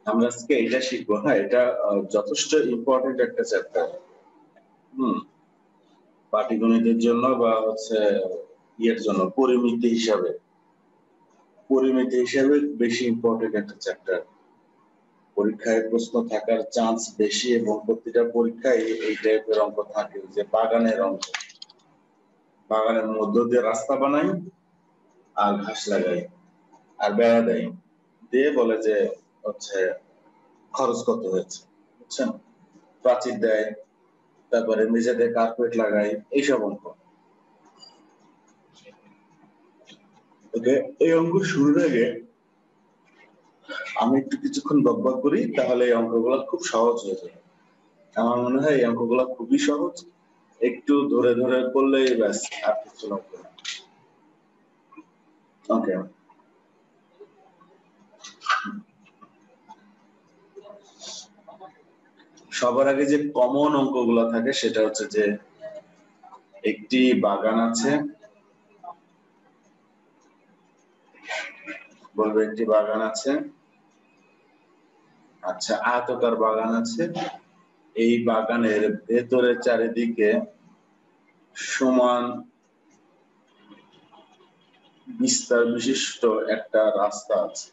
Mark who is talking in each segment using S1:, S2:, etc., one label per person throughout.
S1: আমরা আজকে এটা শিখবো। হ্যাঁ, এটা যথেষ্ট ইম্পর্টেন্ট একটা চ্যাপ্টার। পাটিগণিতের জন্য বা হচ্ছে ইয়ের জন্য পরিমিতি হিসাবে বেশি ইম্পর্টেন্ট একটা চ্যাপ্টার। পরীক্ষায় প্রশ্ন থাকার চান্স বেশি এবং প্রতিটা পরীক্ষায় এই টাইপের অঙ্ক থাকে, যে বাগানের অঙ্ক। বাগানের মধ্য দিয়ে রাস্তা বানাই আর ঘাস লাগাই আর বেড়া দেয়, দিয়ে বলে যে হচ্ছে খরচ কত হয়েছে, বুঝছেন? প্রাচীর দেয়, তারপরে মেঝেতে কার্পেট লাগাই, এইসব অঙ্ক। ওকে, এই অঙ্ক শুরুর আগে আমি একটু কিছুক্ষণ বকবক করি, তাহলে এই অঙ্কগুলো খুব সহজ হয়ে যাবে। আমার মনে হয় এই অঙ্কগুলো খুবই সহজ, একটু ধরে ধরে করলেই ব্যাস, আর কিছু লাগবে না। ওকে, সবার আগে যে কমন অঙ্কগুলো থাকে সেটা হচ্ছে যে একটি বাগান আছে, বলবে একটি বাগান আছে, আচ্ছা আয়তাকার বাগান আছে, এই বাগানের ভেতরে চারিদিকে সমান বিস্তার বিশিষ্ট একটা রাস্তা আছে।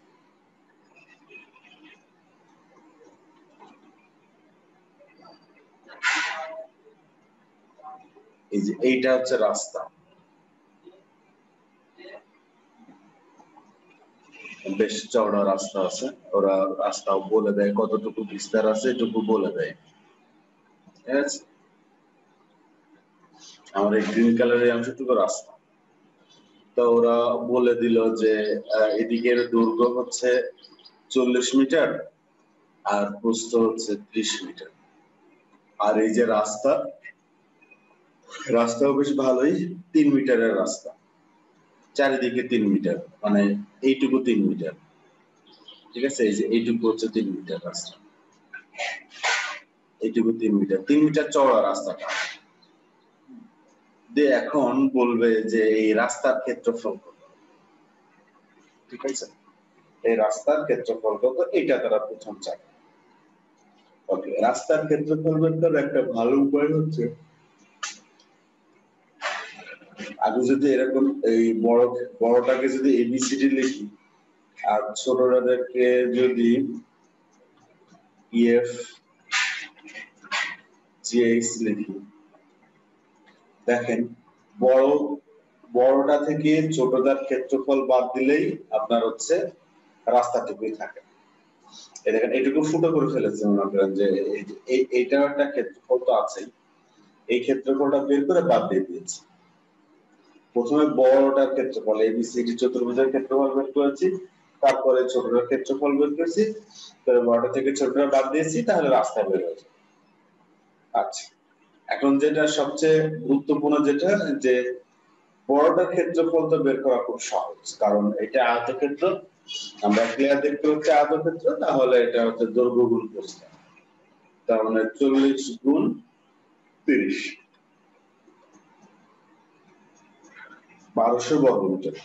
S1: এই যে এইটা হচ্ছে রাস্তা, বেশ চওড়া রাস্তা আছে, ওরা রাস্তাও বলে দেয় কতটুকু বিস্তার আছে, এটুকু বলে দেয়। ঠিক আছে, আমার এই গ্রিন কালারের অংশটুকু রাস্তা। তো ওরা বলে দিল যে এদিকের দৈর্ঘ্য হচ্ছে 40 মিটার আর প্রস্থ হচ্ছে 30 মিটার। আর এই যে রাস্তাও বেশ ভালোই, 3 মিটারের রাস্তা, চারিদিকে 3 মিটার, মানে এইটুকু 3 মিটার। ঠিক আছে, এই যে এইটুকু হচ্ছে 3 মিটার রাস্তা, এইটুকু 3 মিটার, 3 মিটার চওড়া রাস্তাটা। দিয়ে এখন বলবে যে এই রাস্তার ক্ষেত্রফল কত। ঠিক আছে, এই রাস্তার ক্ষেত্রফল কত, এটা তারা প্রথম চায়। ওকে, রাস্তার ক্ষেত্রফল বের করার একটা ভালো উপায় হচ্ছে, আগে যদি এরকম এই বড়টাকে যদি এবিসিডি লিখি আর ছোটটাকে যদি ইএফ জিএইচ লিখি, দেখেন বড়টা থেকে ছোটটার ক্ষেত্রফল বাদ দিলেই আপনার হচ্ছে রাস্তাটুকুই থাকে। এই দেখেন এইটুকু ফুটো করে ফেলেছে, মনে করেন যে এইটা একটা ক্ষেত্রফল তো আছেই, এই ক্ষেত্রফলটা বের করে বাদ দিয়ে দিয়েছি। প্রথমে বড়টার ক্ষেত্রফল এবিসিডি চতুর্ভুজের ক্ষেত্রফল বের করেছি, তারপরে ছোটটার ক্ষেত্রফল বের করেছি, তারপরে বড়টা থেকে ছোটটা বাদ দিয়েছি, তাহলে রাস্তা বের হয়েছে। আচ্ছা, এখন যেটা সবচেয়ে গুরুত্বপূর্ণ, যেটা যে বড়টার ক্ষেত্রফল তো বের করা খুব সহজ, কারণ এটা আয়তক্ষেত্র, আমরা ক্লিয়ার দেখতে হচ্ছে আয়তক্ষেত্র, তাহলে এটা হচ্ছে দৈর্ঘ্য গুণ প্রস্থ, তার মানে 40 গুণ 30, 1200 বর্গ মিটার।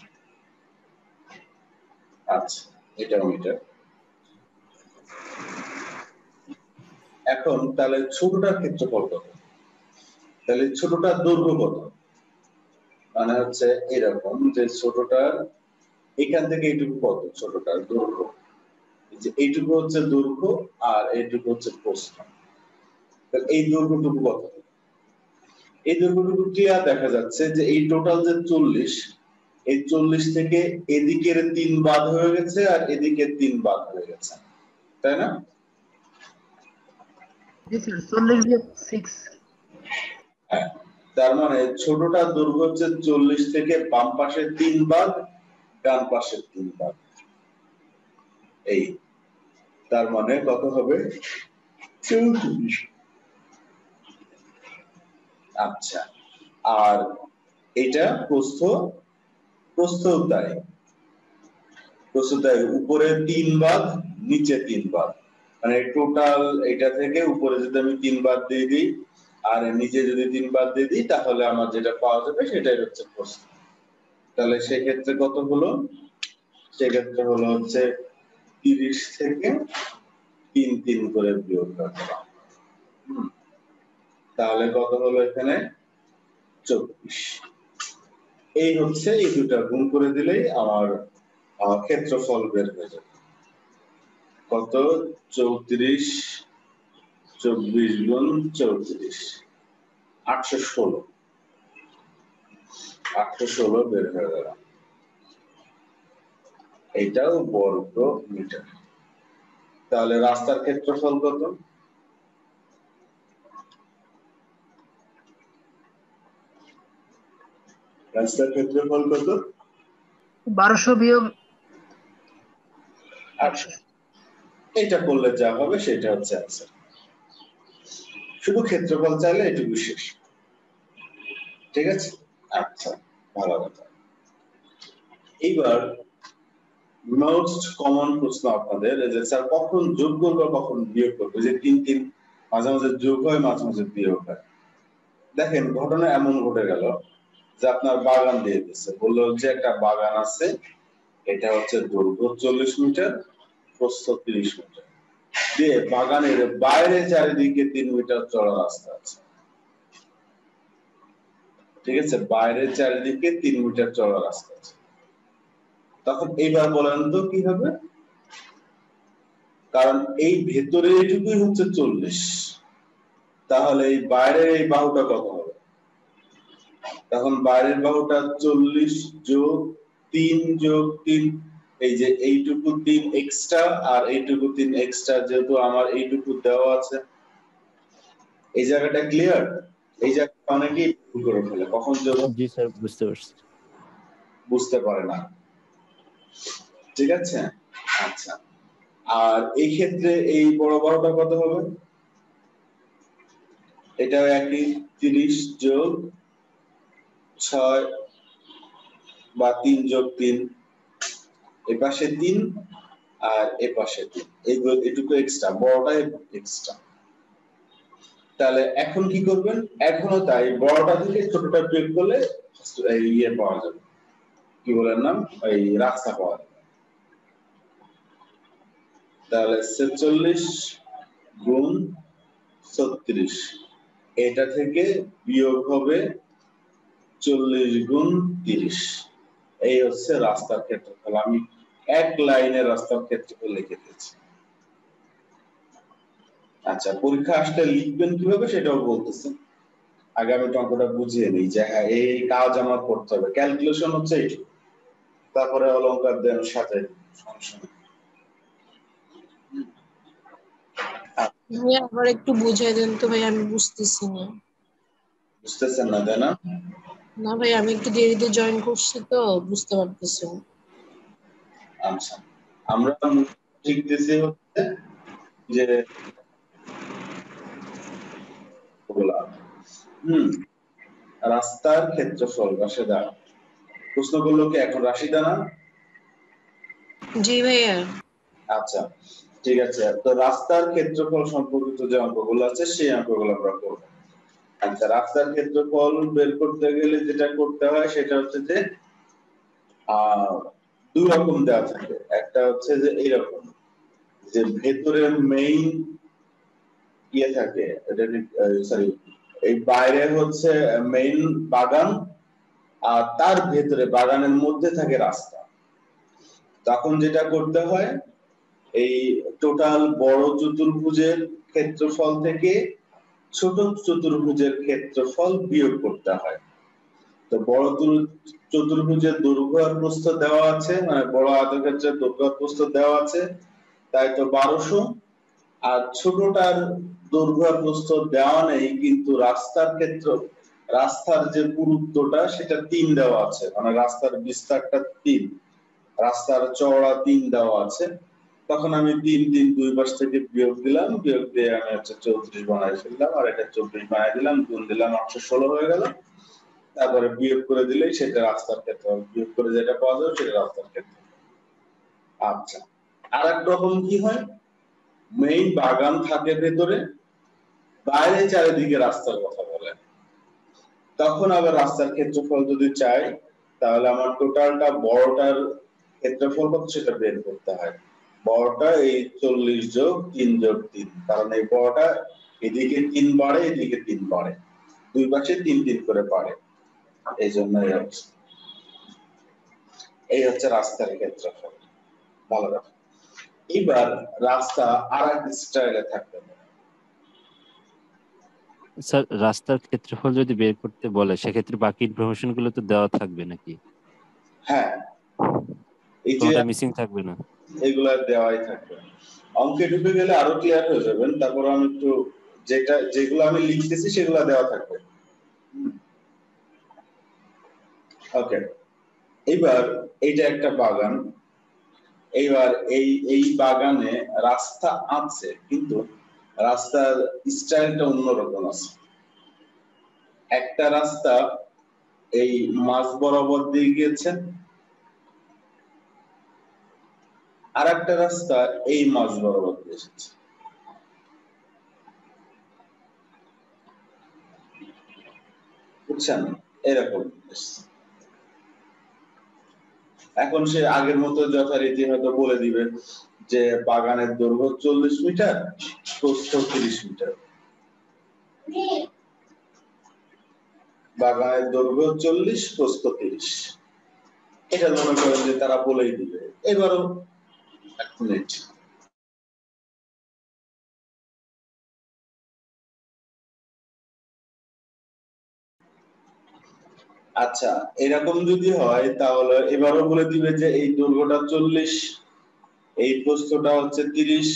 S1: আচ্ছা, এটা মিটার। এখন তাহলে ছোটটার ক্ষেত্রফল কত, তাহলে ছোটটার দৈর্ঘ্য কত, মানে হচ্ছে এরকম যে ছোটটার এখান থেকে এইটুকু কত, ছোটটার দৈর্ঘ্য, যে এইটুকু হচ্ছে দৈর্ঘ্য আর এইটুকু হচ্ছে প্রস্থ, তাহলে এই দৈর্ঘ্যটুকু কত, এই দৈর্ঘ্যটুকু ক্লিয়ার দেখা যাচ্ছে যে এই টোটাল যে 40, এই 40 থেকে এদিকের 3 বাদ হয়ে গেছে আর এদিকের 3 বাদ হয়ে গেছে, তাই না?
S2: জি স্যার, 40 বিয়োগ 6।
S1: হ্যাঁ, তার মানে ছোটটার দৈর্ঘ্য হচ্ছে 40 থেকে বাম পাশে 3 বাদ, ডান পাশে 3 বাদ, এই তার মানে কত হবে, 34। আচ্ছা, আর এটা প্রস্থ তাই, উপরে 3 বাদ, নিচে 3 বাদ, মানে টোটাল এটা থেকে উপরে যদি আমি 3 বাদ দিয়ে দিই আর নিচে যদি 3 বাদ দিয়ে দিই, তাহলে আমার যেটা পাওয়া যাবে সেটাই হচ্ছে প্রস্থ। তাহলে সেক্ষেত্রে কত হলো, সেক্ষেত্রে হলো হচ্ছে 30 থেকে 3 3 করে বিয়োগ করলাম। তাহলে কত হলো এখানে 24। এই হচ্ছে এই দুটো গুণ করে দিলেই আমার ক্ষেত্রফল বের হয়ে যাবে। কত 34 24 গুণ 34 816 816 বের হয়ে গেল। এটাও বর্গ মিটার। তাহলে রাস্তার ক্ষেত্রফল কত? রাস্তার ক্ষেত্রফল কত?
S2: 1200 বিয়োগ
S1: 800। এটা করলে যা হবে সেটা হচ্ছে आंसर। শুধু ক্ষেত্রফল চাইলে এটুকু শেষ। ঠিক আছে? আচ্ছা, ভালো কথা। এবার মোস্ট কমন প্রশ্ন আপনাদের যে স্যার কখন যোগ করব কখন বিয়োগ করব, যে 3 3 মাঝে মাঝে যোগ হয় মাঝে মাঝে বিয়োগ হয়। দেখেন ঘটনা এমন ঘটে গেল যে আপনার বাগান দিয়ে দিচ্ছে, বললো যে একটা বাগান আছে, এটা হচ্ছে দৈর্ঘ্য 40 মিটার, প্রস্থ 30 মিটার, দিয়ে বাগানের বাইরে চারিদিকে 3 মিটার চওড়া রাস্তা আছে। ঠিক আছে, বাইরে চারিদিকে 3 মিটার চওড়া রাস্তা আছে। তখন এইবার বলেন তো কি হবে? কারণ এই ভেতরে এইটুকুই হচ্ছে 40, তাহলে এই বাইরের এই বাহুটা কত হবে? তখন বাইরের বাহুটা 40 যোগ 3 যোগ 3, এই যে এইটুকু 3 এক্সট্রা আর এইটুকু 3 এক্সট্রা, যেহেতু আমার এইটুকু দেওয়া আছে। এই জায়গাটা ক্লিয়ার? এই জায়গাটা অনেকেই ভুল করে ফেলে, কখন যোগ
S3: জি স্যার, বুঝতে পারছি।
S1: বুঝতে পারে না। ঠিক আছে, আচ্ছা। আর এই ক্ষেত্রে এই বড় বাহুটা কত হবে? এটাও একই 30 যোগ 6 বা 3 যোগ 3, এপাশে 3 আর এপাশে 3, এইটুকু এক্সট্রা, বড়টাই এক্সট্রা। তাহলে এখন কি করবেন? এখনো তাই, বড়টা থেকে ছোটটা বিয়োগ করলে এই ইয়ে পাওয়া যাবে, কি বলেন নাম, এই রাস্তা পাওয়া যাবে। তাহলে 46 গুণ 36, এটা থেকে বিয়োগ হবে 40 গুণ 30। এই হচ্ছে রাস্তার ক্ষেত্রফল। আমি এক লাইনে রাস্তার ক্ষেত্রফল লিখে দিয়েছি। আচ্ছা, পরীক্ষা আসলে লিখবেন কিভাবে সেটাও বলতেছি। আগে আমি অঙ্কটা বুঝিয়ে নিই যে হ্যাঁ এই কাজ আমার করতে হবে। ক্যালকুলেশন হচ্ছে এইটুকু, তারপরে অলংকার দেন সাথে, সমস্যা নেই।
S4: ভাই আবার একটু বুঝিয়ে দেন তো ভাই, আমি বুঝতেছি না।
S1: বুঝতেছেন না তাই না?
S4: না ভাই, আমি একটু দেরিতে জয়েন করছি তো বুঝতে পারতেছি না।
S1: আচ্ছা, আমরা শিখতেছি হচ্ছে যে রাস্তার ক্ষেত্রফল রাশিদা প্রশ্ন করলো কি এখন রাশিদা না?
S4: জি ভাইয়া।
S1: আচ্ছা ঠিক আছে, তো রাস্তার ক্ষেত্রফল সম্পর্কিত যে অঙ্কগুলো আছে সেই অঙ্কগুলো আমরা করব। আচ্ছা, রাস্তার ক্ষেত্রফল বের করতে গেলে যেটা করতে হয় সেটা হচ্ছে যে দুই রকম দেওয়া থাকে। একটা হচ্ছে যে এইরকম, যে ভেতরে মেইন ইয়ে থাকে, সরি, এই বাইরে হচ্ছে মেইন বাগান আর তার ভেতরে বাগানের মধ্যে থাকে রাস্তা। তখন যেটা করতে হয়, এই টোটাল বড় চতুর্ভুজের ক্ষেত্রফল থেকে ছোট চতুর্ভুজের ক্ষেত্রফল বিয়োগ করতে হয়। তো বড় চতুর্ভুজের দৈর্ঘ্য আর প্রস্থ দেওয়া আছে, মানে বড় আয়তক্ষেত্রের দৈর্ঘ্য আর প্রস্থ দেওয়া আছে, তাই তো 1200। আর ছোটটার দৈর্ঘ্য আর প্রস্থ দেওয়া নেই, কিন্তু রাস্তার ক্ষেত্র, রাস্তার যে পুরুত্বটা সেটা 3 দেওয়া আছে, মানে রাস্তার বিস্তারটা 3, রাস্তার চওড়া 3 দেওয়া আছে। তখন আমি 3 3 দুই পাশ থেকে বিয়োগ দিলাম, বিয়োগ দিয়ে আমি হচ্ছে 34 বানাই ফেললাম, আর এটা 24 বানাই দিলাম, গুণ দিলাম, 816 হয়ে গেল। তারপরে বিয়োগ করে দিলেই সেটা রাস্তার ক্ষেত্রফল, বিয়োগ করে যেটা পাওয়া যাবে সেটা রাস্তার ক্ষেত্রফল। আচ্ছা, আরেক রকম কি হয়, মেইন বাগান থাকে ভেতরে, বাইরে চারিদিকে রাস্তার কথা বলে। তখন আবার রাস্তার ক্ষেত্রফল যদি চাই, তাহলে আমার টোটালটা বড়টার ক্ষেত্রফল কত সেটা বের করতে হয়। বড়টা এই 40 যোগ 3 যোগ 3, কারণ এই বড়টা এদিকে 3 বাড়ে, এদিকে 3 বাড়ে, দুই পাশে 3 3 করে বাড়ে, এই জন্য এই হচ্ছে রাস্তার ক্ষেত্রফল। ভালো কথা। এবার রাস্তা আরেক স্টাইলে থাকবে।
S3: স্যার রাস্তার ক্ষেত্রফল যদি বের করতে বলে সেক্ষেত্রে বাকি ইনফরমেশন গুলো তো দেওয়া থাকবে নাকি?
S1: হ্যাঁ, এই যে
S3: কোনটা মিসিং থাকবে না?
S1: এগুলা দেওয়াই থাকবে। অঙ্কে ঢুকে গেলে আরো ক্লিয়ার হয়ে যাবেন, তারপর আমি একটু যেগুলো আমি লিখতেছি সেগুলো দেওয়া থাকবে। ওকে, এবার এইটা একটা বাগান। এইবার এই বাগানে রাস্তা আছে, কিন্তু রাস্তার স্টাইলটা অন্যরকম আছে। একটা রাস্তা এই মাঝ বরাবর দিয়ে গিয়েছে, আর একটা রাস্তা এই মাঝ বরাবর দিয়ে এসেছে। বুঝছেন? এরকম এখন সে আগের মতো যথারীতি হয়তো বলে দিবে যে বাগানের দৈর্ঘ্য 40 মিটার, প্রস্থ 30 মিটার। বাগানের দৈর্ঘ্য 40, প্রস্থ 30, এটা মনে করেন যে তারা বলেই দিবে। এবারও এক মিনিট, আচ্ছা এরকম যদি হয় তাহলে এবারও বলে দিবে যে এই দৈর্ঘ্যটা 40, এই প্রস্থটা হচ্ছে 30,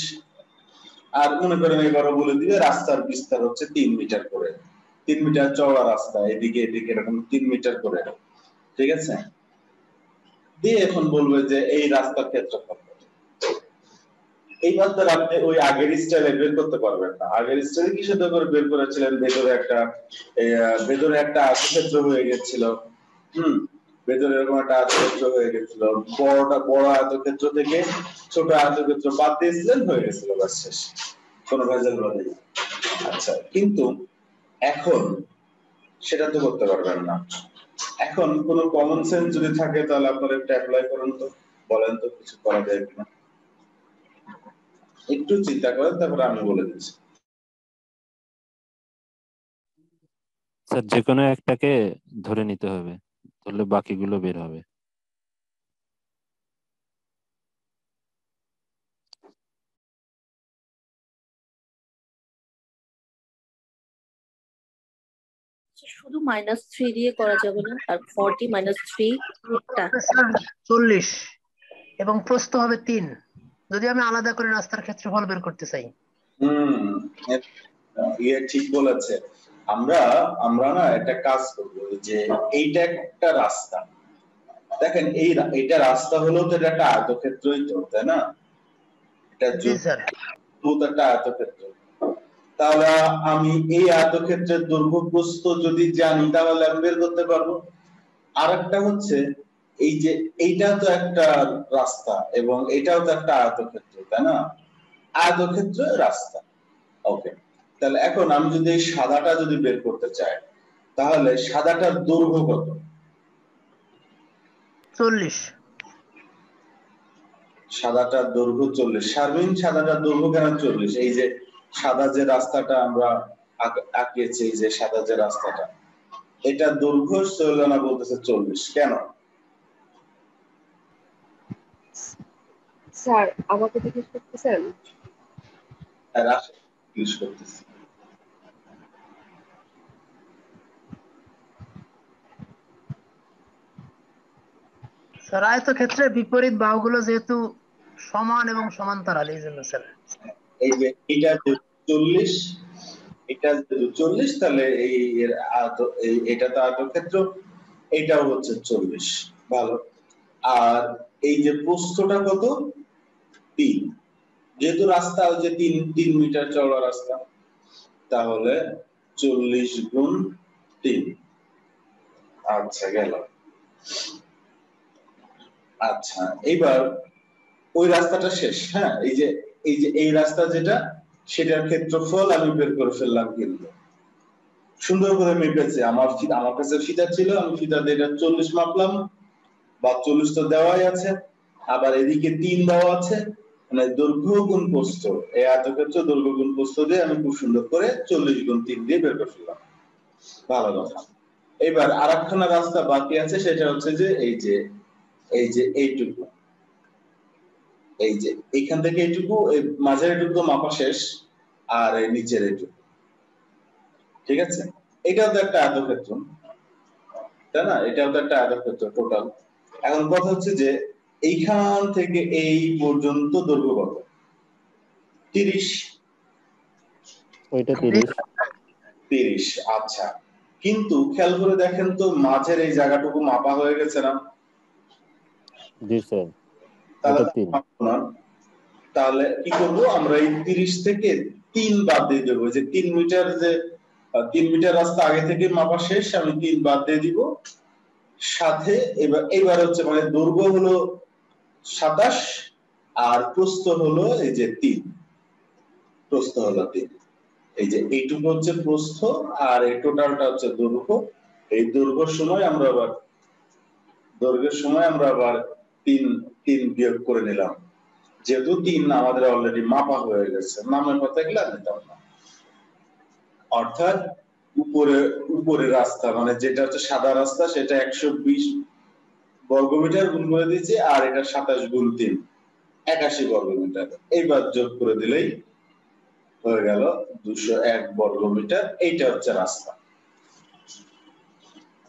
S1: আর মনে করেন এবারও বলে দিবে রাস্তার বিস্তার হচ্ছে 3 মিটার করে, 3 মিটার চওড়া রাস্তা, এদিকে এদিকে এরকম 3 মিটার করে, ঠিক আছে? দিয়ে এখন বলবে যে এই রাস্তার ক্ষেত্রফল। এইবার তো আপনি ওই আগের স্টাইলে বের করতে পারবেন না। আগের স্টাইলে কি সাথে করে বের করেছিলেন, ভেতরে একটা আয়তক্ষেত্র হয়ে গেছিল। ভেতরে এরকম একটা আয়তক্ষেত্র হয়ে গেছিল, বড় আয়তক্ষেত্র থেকে ছোট আয়তক্ষেত্র বাদ দিয়েছিলেন, হয়ে গেছিল, বাস শেষ, কোনো ভেজাল নেই। আচ্ছা, কিন্তু এখন সেটা তো করতে পারবেন না। এখন কোন কমন সেন্স যদি থাকে তাহলে আপনারা একটা অ্যাপ্লাই করুন তো, বলেন তো কিছু করা যায় কিনা, একটু চিন্তা করেন, তারপরে আমি বলে দিচ্ছি।
S3: স্যার যে কোনো একটাকে ধরে নিতে হবে, তাহলে বাকিগুলো বের হবে।
S5: শুধু -3 দিয়ে করা যাবে না? আর 40 -3 টা
S2: 40 এবং প্রস্থ হবে 3, যদি আমি আলাদা করে রাস্তার ক্ষেত্রফল বের করতে চাই।
S1: ঠিক বলেছে। আমরা না একটা কাজ করব, যে এইটা একটা রাস্তা, দেখেন এইটা রাস্তা হলেও তো একটা আয়তক্ষেত্রই তো, তাই না? এটা
S2: জি স্যার।
S1: একটা আয়তক্ষেত্র। তাহলে আমি এই আয়তক্ষেত্রের দৈর্ঘ্য প্রস্থ যদি জানি তাহলে আমি বের করতে পারবো। আরেকটা হচ্ছে এই যে এইটা তো একটা রাস্তা এবং এটাও তো একটা আয়তক্ষেত্র, তাই না? আয়তক্ষেত্র রাস্তা। ওকে, তাহলে এখন আমি যদি এই সাদাটা যদি বের করতে চাই, তাহলে সাদাটার দৈর্ঘ্য কত?
S2: 40।
S1: সাদাটার দৈর্ঘ্য 40। শারমিন, সাদাটার দৈর্ঘ্য কেন 40? এই যে সাদা যে রাস্তাটা আমরা আঁকিয়েছি, এই যে সাদা যে রাস্তাটা, এটা দৈর্ঘ্য সৈলনা বলতেছে 40, কেন?
S6: স্যার আমাকে জিজ্ঞেস করতেছেন?
S1: জিজ্ঞেস করতেছি।
S2: স্যার আয়তক্ষেত্রের বিপরীত বাহুগুলো যেহেতু সমান এবং সমান্তরাল, এই জন্য স্যার।
S1: এই যে এটা 40, এটা 40, তাহলে এটা তো আয়তক্ষেত্র, এটাও হচ্ছে 40। ভালো। আর এই যে প্রস্থটা কত? 3, যেহেতু রাস্তা ওই যে 3 মিটার চওড়া রাস্তা, তাহলে 40 গুণ 3। আচ্ছা, গেল। আচ্ছা, এবার ওই রাস্তাটা শেষ। হ্যাঁ, এই রাস্তা যেটা, সেটার ক্ষেত্রফল আমি বের করে ফেললাম, কিন্তু সুন্দর করে মেপেছে। আমার কাছে ফিতা ছিল, আমি ফিতা দিয়ে এটা 40 মাপলাম, বা 40 তো দেওয়াই আছে, আবার এদিকে 3 দেওয়া আছে, মানে দৈর্ঘ্য গুণ প্রস্থ, এই আয়তক্ষেত্র দৈর্ঘ্য গুণ প্রস্থ দিয়ে আমি খুব সুন্দর করে 40 গুণ 3 দিয়ে বের করে ফেললাম। ভালো কথা। এবার আরেকখানা রাস্তা বাকি আছে, সেটা হচ্ছে যে এইটুকু, এই যে এইখান থেকে এইটুকু, এই মাঝের এইটুকু তো মাপা শেষ, আর এই নিচের এইটুকু, ঠিক আছে? এটাও তো একটা আয়তক্ষেত্র, তাই না? এটাও তো একটা আয়তক্ষেত্র টোটাল। এখন কথা হচ্ছে যে এইখান থেকে এই পর্যন্ত দৈর্ঘ্য কত? 30।
S3: ওইটা 30।
S1: 30, আচ্ছা। কিন্তু খেয়াল করে দেখেন তো, মাঝের এই জায়গাটুকু মাপা হয়ে গেছে না?
S3: জি স্যার,
S1: তাহলে
S3: ওটা 3।
S1: তাহলে কি করব আমরা? এই 30 থেকে 3 বাদ দিয়ে দেবো। যে 3 মিটার, যে 3 মিটার রাস্তা আগে থেকে মাপা শেষ, আমি 3 বাদ দিয়ে দিব। সাথে এবার হচ্ছে মানে দৈর্ঘ্য হলো 27 আর প্রস্থ হলো এই যে 3, প্রস্থ হলো 3। এই যে এইটুকু হচ্ছে প্রস্থ, আর এই টোটালটা হচ্ছে দৈর্ঘ্য। এই দৈর্ঘ্যের সময় আমরা আবার 3 বিয়োগ করে নিলাম, যেহেতু 3 আমাদের অলরেডি মাপা হয়ে গেছে, নামের কথা এগুলা নিতাম না। অর্থাৎ উপরে রাস্তা মানে যেটা হচ্ছে সাদা রাস্তা, সেটা 120 বর্গমিটার গুণ করে দিয়েছি, আর এটা 27 গুণ 3, 81 বর্গমিটার। এইবার যোগ করে দিলেই হয়ে গেল 201 বর্গমিটার। এইটা হচ্ছে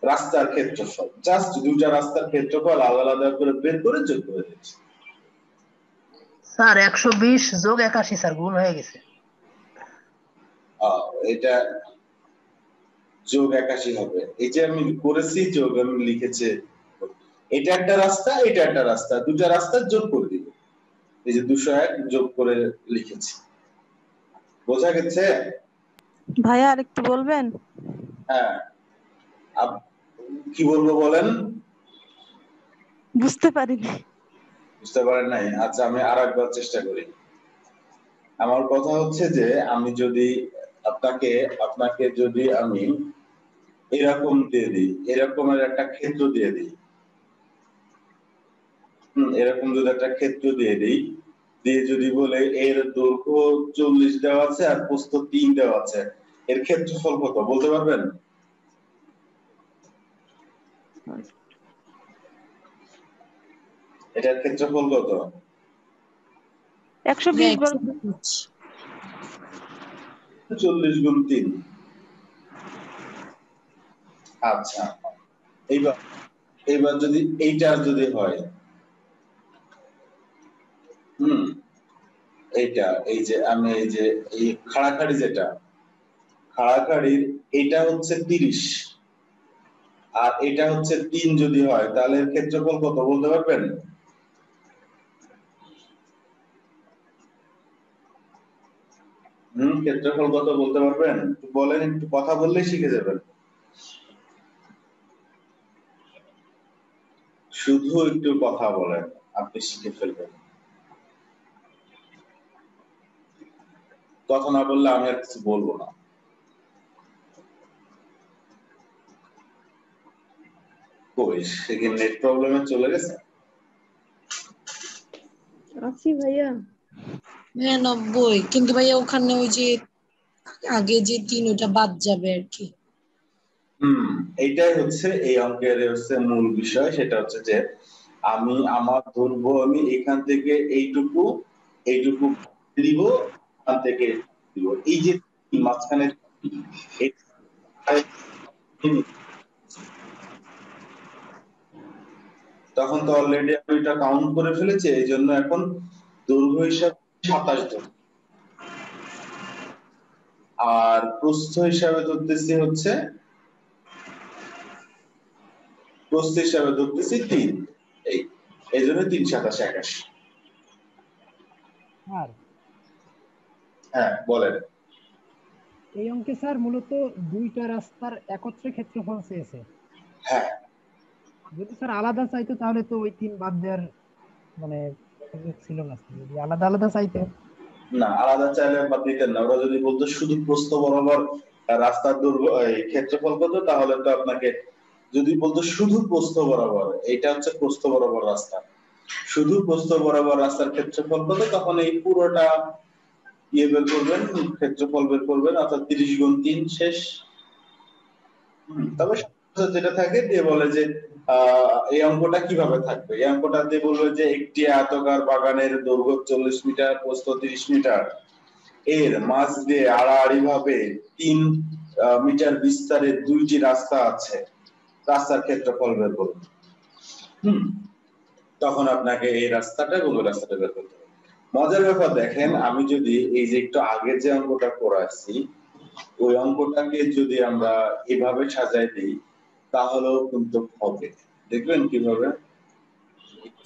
S1: রাস্তার ক্ষেত্রফল। জাস্ট দুইটা রাস্তার ক্ষেত্রফল আলাদা আলাদা করে বের করে যোগ করে দিচ্ছি।
S2: স্যার 120 যোগ 81 স্যার, গুণ হয়ে গেছে।
S1: এটা যোগ 81 হবে। এই যে আমি করেছি যোগ, আমি লিখেছি এটা একটা রাস্তা, এটা একটা রাস্তা, দুটা রাস্তা যোগ করে দিব। এই যে 201 যোগ করে লিখেছি। বোঝা গেছে?
S7: ভাইয়া আর একটু বলবেন?
S1: হ্যাঁ, কি বলবো বলেন?
S7: বুঝতে পারিনি।
S1: বুঝতে পারেন নাই? আচ্ছা, আমি আরেকবার চেষ্টা করি। আমার কথা হচ্ছে যে আমি যদি আপনাকে যদি আমি এরকম দিয়ে দিই, এরকমের একটা ক্ষেত্র দিয়ে দিই, এরকম যদি একটা ক্ষেত্র দিয়ে দিই, দিয়ে যদি বলে এর দৈর্ঘ্য 40 দেওয়া আছে আর প্রস্থ 3 দেওয়া আছে, এর ক্ষেত্রফল কত বলতে পারবেন? এটার ক্ষেত্রফল কত?
S7: 120 বর্গ।
S1: 40 গুণ 3। আচ্ছা, এইবার যদি এইটার যদি হয়, এইটা, এই যে আমি এই খাড়াখাড়ি, যেটা খাড়াখাড়ির এটা হচ্ছে 30 আর এটা হচ্ছে 3 যদি হয়, তাহলে এর ক্ষেত্রফল কত বলতে পারবেন? ক্ষেত্রফল কত বলতে পারবেন? একটু বলেন, একটু কথা বললেই শিখে যাবেন। শুধু একটু কথা বলেন, আপনি শিখে ফেলবেন। কথা না বললে আমি আর কিছু বলবো না। কই, সে কি নেট প্রবলেমে চলে গেছে?
S6: আছি ভাইয়া।
S4: হ্যাঁ 90, কিন্তু ভাইয়া ওখানে ওই যে আগে যে 3 ওটা বাদ যাবে আর কি।
S1: এইটাই হচ্ছে এই অঙ্কের হচ্ছে মূল বিষয়। সেটা হচ্ছে যে আমি আমার ধরবো, আমি এখান থেকে এইটুকু দিব, এখান থেকে দিব, এই যে মাঝখানে তখন তো অলরেডি আমি এটা কাউন্ট করে ফেলেছি, এই জন্য এখন দৈর্ঘ্য হিসাবে 27 ধর, আর প্রস্থ হিসাবে ধরতেছি হচ্ছে 3। এই জন্য 3 27 81।
S8: স্যার,
S1: হ্যাঁ বলেন।
S8: এই অঙ্কে স্যার মূলত দুইটা রাস্তার একত্রে ক্ষেত্রফল চেয়েছে।
S1: হ্যাঁ,
S8: যদি স্যার আলাদা চাইতো তাহলে তো ওই 3 বাদ দেওয়ার মানে সুযোগ ছিল না স্যার। যদি আলাদা আলাদা চাইতে।
S1: না, আলাদা চাইলে বা দিতেন না। ওরা যদি বলতো শুধু প্রস্থ বরাবর রাস্তার দৈর্ঘ্য ক্ষেত্রফল কত, তাহলে তো আপনাকে, যদি বলতো শুধু প্রস্থ বরাবর, এটা হচ্ছে প্রস্থ বরাবর রাস্তা, শুধু প্রস্থ বরাবর রাস্তার ক্ষেত্রফল কত, তখন এই পুরোটা ইয়ে বের করবেন, ক্ষেত্রফল বের করবেন, অর্থাৎ 30 গুণ 3 শেষ। তবে যেটা থাকে দিয়ে বলে যে এই অঙ্কটা কিভাবে থাকবে, এই অঙ্কটা দিয়ে বলবে যে একটি আয়তাকার বাগানের দৈর্ঘ্য 40 মিটার, প্রস্থ 30 মিটার, এর মাঝ দিয়ে আড়াআড়ি ভাবে 3 মিটার বিস্তারে 2টি রাস্তা আছে, রাস্তার ক্ষেত্রফল বের করুন। তখন আপনাকে এই রাস্তাটা এবং ওই রাস্তাটা বের করতে হবে। মজার ব্যাপার দেখেন, আমি যদি এই যে একটু আগে যে অঙ্কটা করাচ্ছি ওই অঙ্কটাকে যদি আমরা এভাবে সাজাই দিই তাহলেও কিন্তু হবে। দেখবেন কিভাবে।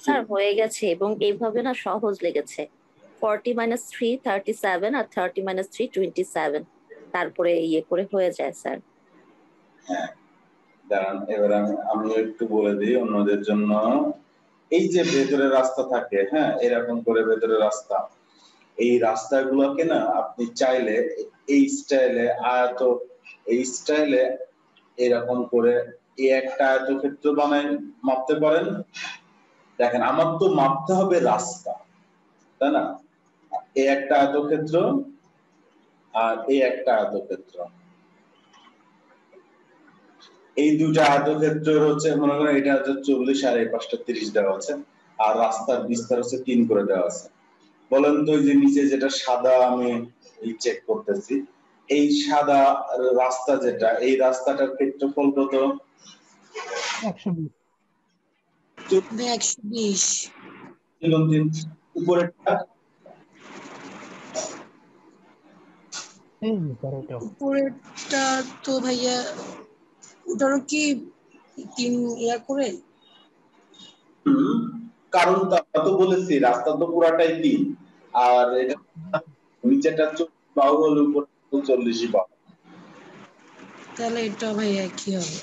S5: স্যার হয়ে গেছে, এবং এইভাবে না সহজ লেগেছে। 40 - 3 37, আর 30 - 3 27, তারপরে ইয়ে করে হয়ে যায় স্যার।
S1: হ্যাঁ, দাঁড়ান এবার আমি একটু বলে দিই অন্যদের জন্য। এই যে ভেতরে রাস্তা থাকে, হ্যাঁ এরকম করে ভেতরে রাস্তা, এই রাস্তাগুলোকে না আপনি চাইলে এই স্টাইলে এই স্টাইলে এরকম করে এই একটা আয়তক্ষেত্র বানায় মাপতে পারেন। দেখেন আমার তো মাপতে হবে রাস্তা, তাই না? এই একটা আয়তক্ষেত্র আর এই একটা আয়তক্ষেত্র, এই দুটা আয়তক্ষেত্র হচ্ছে মনে করেন এটা হচ্ছে 40 আর এই পাশটা 30 দেওয়া আছে, আর রাস্তার বিস্তার হচ্ছে 3 করে দেওয়া আছে। বলেন তো এই যে নিচে যেটা সাদা আমি চেক করতেছি, এই সাদা রাস্তা যেটা, এই রাস্তাটার ক্ষেত্রফল কত?
S8: 120।
S4: 120।
S1: উপরেরটা
S8: এই যে স্যার এটাও
S4: উপরেরটা তো ভাইয়া ওটারও কি 3 ইয়া করে?
S1: কারণ তো বলেছি রাস্তা তো পুরাটাই 3, আর এটা নিচেটা 40 বাহু হলে উপর 40 বাহু,
S4: তাহলে এটা ভাইয়া কি হবে?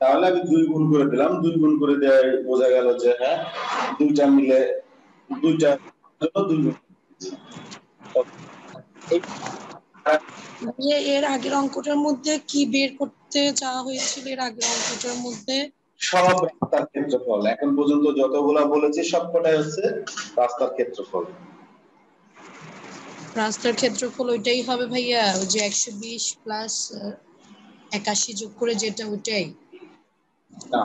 S1: তাহলে আমি 2 গুণ করে দিলাম। 2 গুণ করে দেওয়ায় বোঝা গেল যে হ্যাঁ দুইটা মিলে দুইটা জন্য 2 গুণ।
S4: ভাইয়া এর আগের অঙ্কটার মধ্যে কি বের করতে চাওয়া হয়েছিল? এর আগের অঙ্কটার মধ্যে
S1: সব রাস্তার ক্ষেত্রফল এখন পর্যন্ত যতগুলা বলেছি সবকটাই হচ্ছে রাস্তার ক্ষেত্রফল।
S4: রাস্তার ক্ষেত্রফল ওইটাই হবে ভাইয়া, ওই যে 120 প্লাস 81 যোগ করে যেটা, ওইটাই?
S1: না,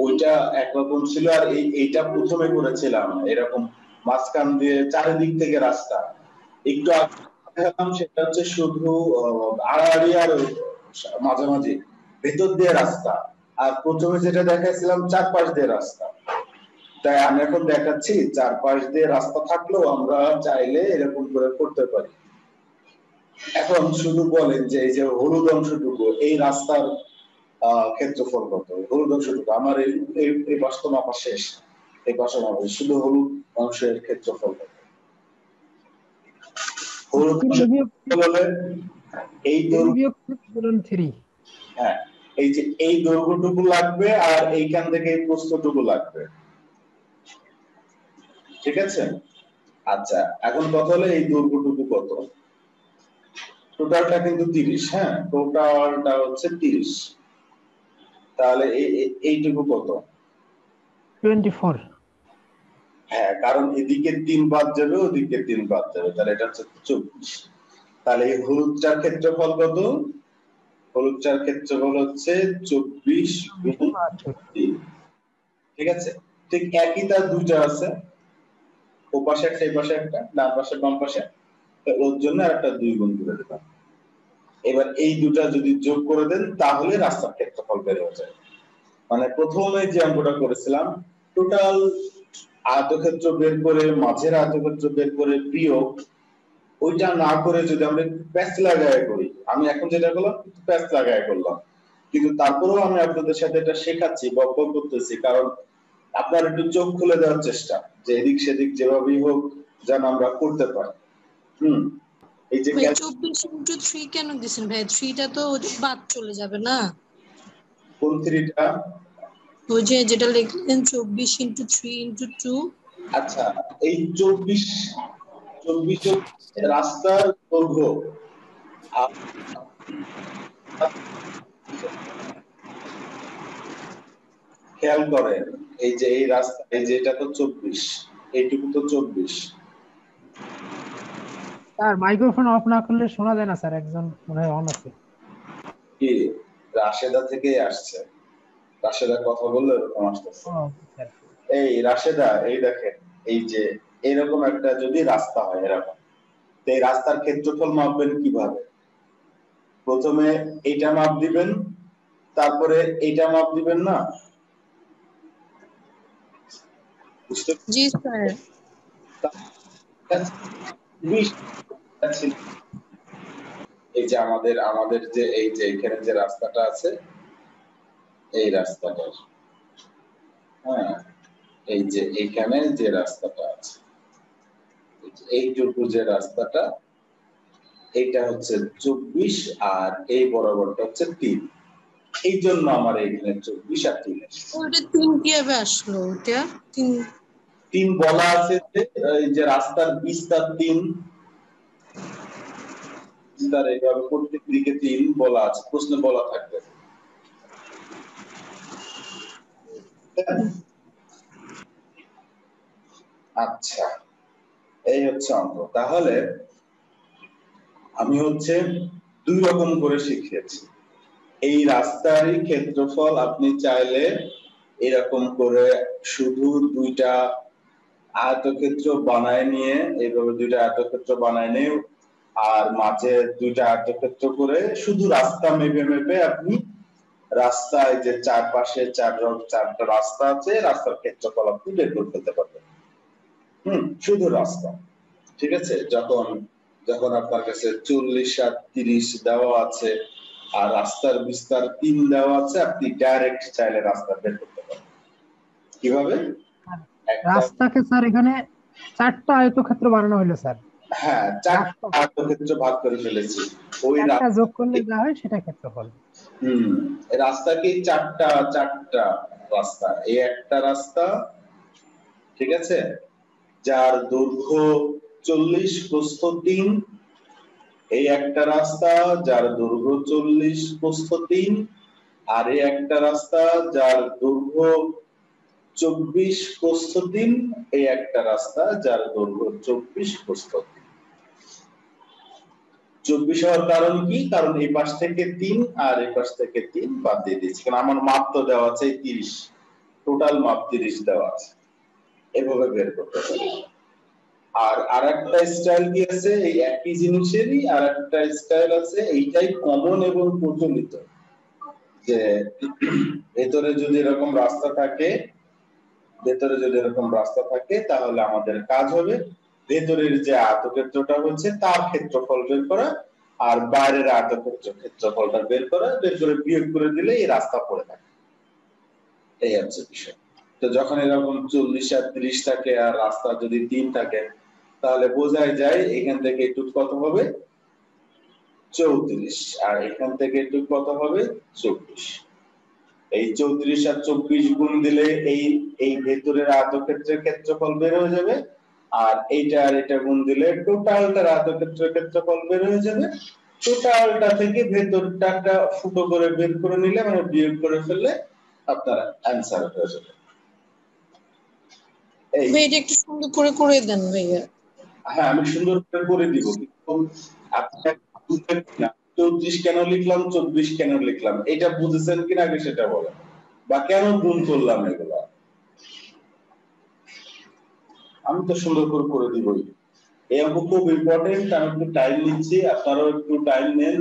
S1: ওইটা একরকম ছিল, আর এইটা প্রথমে করেছিলাম এরকম মাঝখান দিয়ে চারিদিক থেকে রাস্তা। একটু আগে দেখালাম সেটা হচ্ছে শুধু আড়াআড়ি আর মাঝামাঝি ভেতর দিয়ে রাস্তা, আর প্রথমে যেটা দেখাইছিলাম চারপাশ দিয়ে রাস্তা। তাই আমি এখন দেখাচ্ছি চারপাশ দিয়ে রাস্তা থাকলেও আমরা চাইলে এরকম করে করতে পারি। এখন শুধু বলেন যে এই যে হলুদ অংশটুকু, এই রাস্তার ক্ষেত্রফল কত? হলুদ অংশটুকু আমার এই পাশটা মাপা শেষ, এই পাশে মাপা শুধু হলুদ অংশের ক্ষেত্রফল কত? হলুদ বলে এই দৈর্ঘ্য,
S8: 3।
S1: হ্যাঁ এই যে এই দৈর্ঘ্যটুকু লাগবে আর এইখান থেকে এই প্রস্থটুকু লাগবে, ঠিক আছে? আচ্ছা এখন কথা হলো এই দৈর্ঘ্যটুকু কত? টোটালটা কিন্তু 30, হ্যাঁ টোটালটা হচ্ছে 30, তাহলে এইটুকু কত?
S8: 24।
S1: হ্যাঁ কারণ এদিকে 3 বাদ যাবে, ওদিকে 3 বাদ যাবে, তাহলে এটা হচ্ছে 24। তাহলে এই হলুদটার ক্ষেত্রফল কত? হলুদটার ক্ষেত্রফল হচ্ছে 24 গুণ 3, ঠিক আছে? ঠিক একই তার দুইটা আছে, ও পাশে একটা এই পাশে একটা, ডান পাশে বাম পাশে, ওর জন্য আরেকটা 2 গুণ করে দিলাম। এবার এই দুটা যদি যোগ করে দেন তাহলে রাস্তার ক্ষেত্রফল বের হয়ে যায়। মানে প্রথমে যে অঙ্কটা করেছিলাম টোটাল আয়তক্ষেত্র বের করে মাঝের আয়তক্ষেত্র বের করে বিয়োগ, ওইটা না করে যদি আমরা প্যাচ লাগায় করি, আমি এখন যেটা করলাম প্যাচ লাগায় করলাম, কিন্তু তারপরেও আমি আপনাদের সাথে এটা শেখাচ্ছি, বক করতেছি, কারণ আপনার একটু চোখ খুলে দেওয়ার চেষ্টা যে এদিক সেদিক যেভাবেই হোক যেন আমরা করতে পারি। এই যে
S4: 24 into 3 কেন দিছেন ভাই? 3টা তো বাদ চলে যাবে না?
S1: কোন 3টা?
S4: ওই যে যেটা লিখলেন 24 into 3 into 2।
S1: আচ্ছা এই 24 রাস্তার দৈর্ঘ্য, খেয়াল করেন এই যে এই রাস্তা, এই যে এটা তো 24, এইটুকু তো 24।
S8: স্যার মাইক্রোফোন অফ না করলে শোনা যায় না স্যার, একজন মনে হয় অন আছে।
S1: কি রাশেদা থেকে আসছে, রাশেদা কথা বললে এরকম আসতেছে।
S8: ও স্যার।
S1: এই রাশেদা, এই দেখেন এই যে এরকম একটা যদি রাস্তা হয় এরকম, তো এই রাস্তার ক্ষেত্রফল মাপবেন কিভাবে? প্রথমে এইটা মাপ দিবেন, তারপরে এইটা মাপ দিবেন না? বুঝতে
S4: জি স্যার।
S1: এই যে আমাদের যে এই যে এখানে যে রাস্তাটা আছে, এই রাস্তাটা, হ্যাঁ এই যে এখানে যে রাস্তাটা আছে, এইটুকু যে রাস্তাটা, এইটা হচ্ছে 24 আর এই বরাবরটা হচ্ছে 3। এই জন্য আমার এখানে 24 আর 3
S4: ওটা 3 কিভাবে আসলো? ওটা
S1: 3 বলা আছে যে এই যে রাস্তার বিস্তার 3, বিস্তার এইভাবে প্রত্যেক দিকে 3 বলা আছে, প্রশ্নে বলা থাকবে। আচ্ছা, এই হচ্ছে অঙ্ক। তাহলে আমি হচ্ছে 2 রকম করে শিখিয়েছি। এই রাস্তারই ক্ষেত্রফল আপনি চাইলে এরকম করে শুধু 2টা আয়তক্ষেত্র বানায় নিয়ে, এইভাবে 2টা আয়তক্ষেত্র বানায় নিয়ে আর মাঝে 2টা আয়তক্ষেত্র করে শুধু রাস্তা মেপে মেপে আপনি রাস্তায় যে চারপাশে 4টা রাস্তা আছে, রাস্তার ক্ষেত্রফল আপনি বের করে ফেলতে পারবেন। শুধু রাস্তা, ঠিক আছে? যখন আপনার কাছে 40 আর 30 দেওয়া আছে আর রাস্তার বিস্তার 3 দেওয়া আছে, আপনি ডাইরেক্ট চাইলে রাস্তা বের করতে পারবেন। কিভাবে?
S8: রাস্তাকে স্যার এখানে 4টা আয়তক্ষেত্র বানানো হলো স্যার।
S1: হ্যাঁ, 4টা আয়তক্ষেত্র ভাগ করে ফেলেছি। ওই
S8: একটা যোগ করলে যা হয় সেটা ক্ষেত্রফল।
S1: রাস্তা কি 4টা রাস্তা, এই একটা রাস্তা, ঠিক আছে, যার দৈর্ঘ্য 40, প্রস্থ 3, এই একটা রাস্তা যার দৈর্ঘ্য 40, প্রস্থ 3, আর এই একটা রাস্তা যার দৈর্ঘ্য 24, প্রস্থ 3, এই একটা রাস্তা যার দৈর্ঘ্য 24, প্রস্থ 3। 24 হওয়ার কারণ কি? কারণ এই পাশ থেকে 3 আর এই পাশ থেকে 3 বাদ দিয়ে দিয়েছি, কারণ আমার মাপ তো দেওয়া আছে 30, টোটাল মাপ 30 দেওয়া আছে। এভাবে বের করতে পারি। আর আরেকটা স্টাইল কি আছে, এই একই জিনিসেরই আরেকটা স্টাইল আছে, এইটাই কমন এবং প্রচলিত, যে ভেতরে যদি এরকম রাস্তা থাকে, তাহলে আমাদের কাজ হবে ভেতরের যে আয়তক্ষেত্রটা হচ্ছে তার ক্ষেত্রফল বের করা, আর বাইরের ক্ষেত্রফলটা বের করে বিয়োগ করে দিলে এই রাস্তা পড়ে থাকে। এই হচ্ছে বিষয়। তো যখন এরকম 40 আর 30 থাকে আর রাস্তা যদি 3 থাকে, তাহলে বোঝাই যায় এখান থেকে একটু কত হবে 34, আর এখান থেকে একটু কত হবে 24। এই 34 আর 24 গুণ দিলে এই ভেতরের আয়তক্ষেত্রের ক্ষেত্রফল বের হয়ে যাবে, আর এইটা আর এটা গুণ দিলে টোটালটার আয়তক্ষেত্রের ক্ষেত্রফল বের হয়ে যাবে। টোটালটা থেকে ভেতরটা ফুটো করে বের করে নিলে, মানে বিয়োগ করে ফেললে আপনার অ্যানসার হয়ে যাবে।
S4: ভাইয়া একটু সুন্দর করে করে দেন ভাইয়া।
S1: হ্যাঁ, আমি সুন্দর করে দিব, কিন্তু আপনি 34 কেন লিখলাম 24 কেন লিখলাম এটা বুঝেছেন কিনা আগে সেটা বলেন, বা কেন গুণ করলাম এগুলা? আমি তো সুন্দর করে দিবই। এই অঙ্ক খুব ইম্পর্টেন্ট, আমি একটু টাইম নিচ্ছি, আপনারাও একটু টাইম নেন,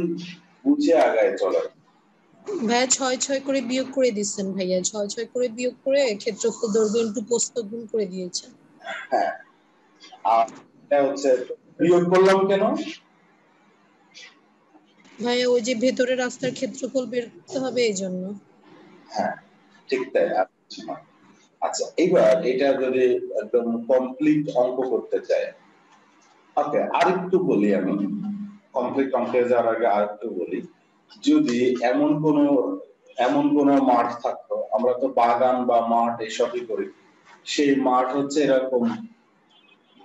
S1: বুঝে আগায় চলেন।
S4: ভাইয়া 6 করে বিয়োগ করে দিচ্ছেন ভাইয়া, 6 করে বিয়োগ করে ক্ষেত্রফল দৈর্ঘ্য ইনটু প্রস্থ গুণ করে দিয়েছেন।
S1: হ্যাঁ, আর এটা হচ্ছে বিয়োগ করলাম কেন?
S4: ভাইয়া ওই যে ভেতরে রাস্তার ক্ষেত্রফল বের করতে হবে এই জন্য।
S1: হ্যাঁ, ঠিক তাই। আচ্ছা, এবার এটা যদি একদম কমপ্লিট অঙ্ক করতে চাই, ওকে, আরেকটু বলি, আমি কমপ্লিট অঙ্কে যাওয়ার আগে আরেকটু বলি, যদি এমন কোন মাঠ থাকতো, আমরা তো বাগান বা মাঠ এসবই করি, সেই মাঠ হচ্ছে এরকম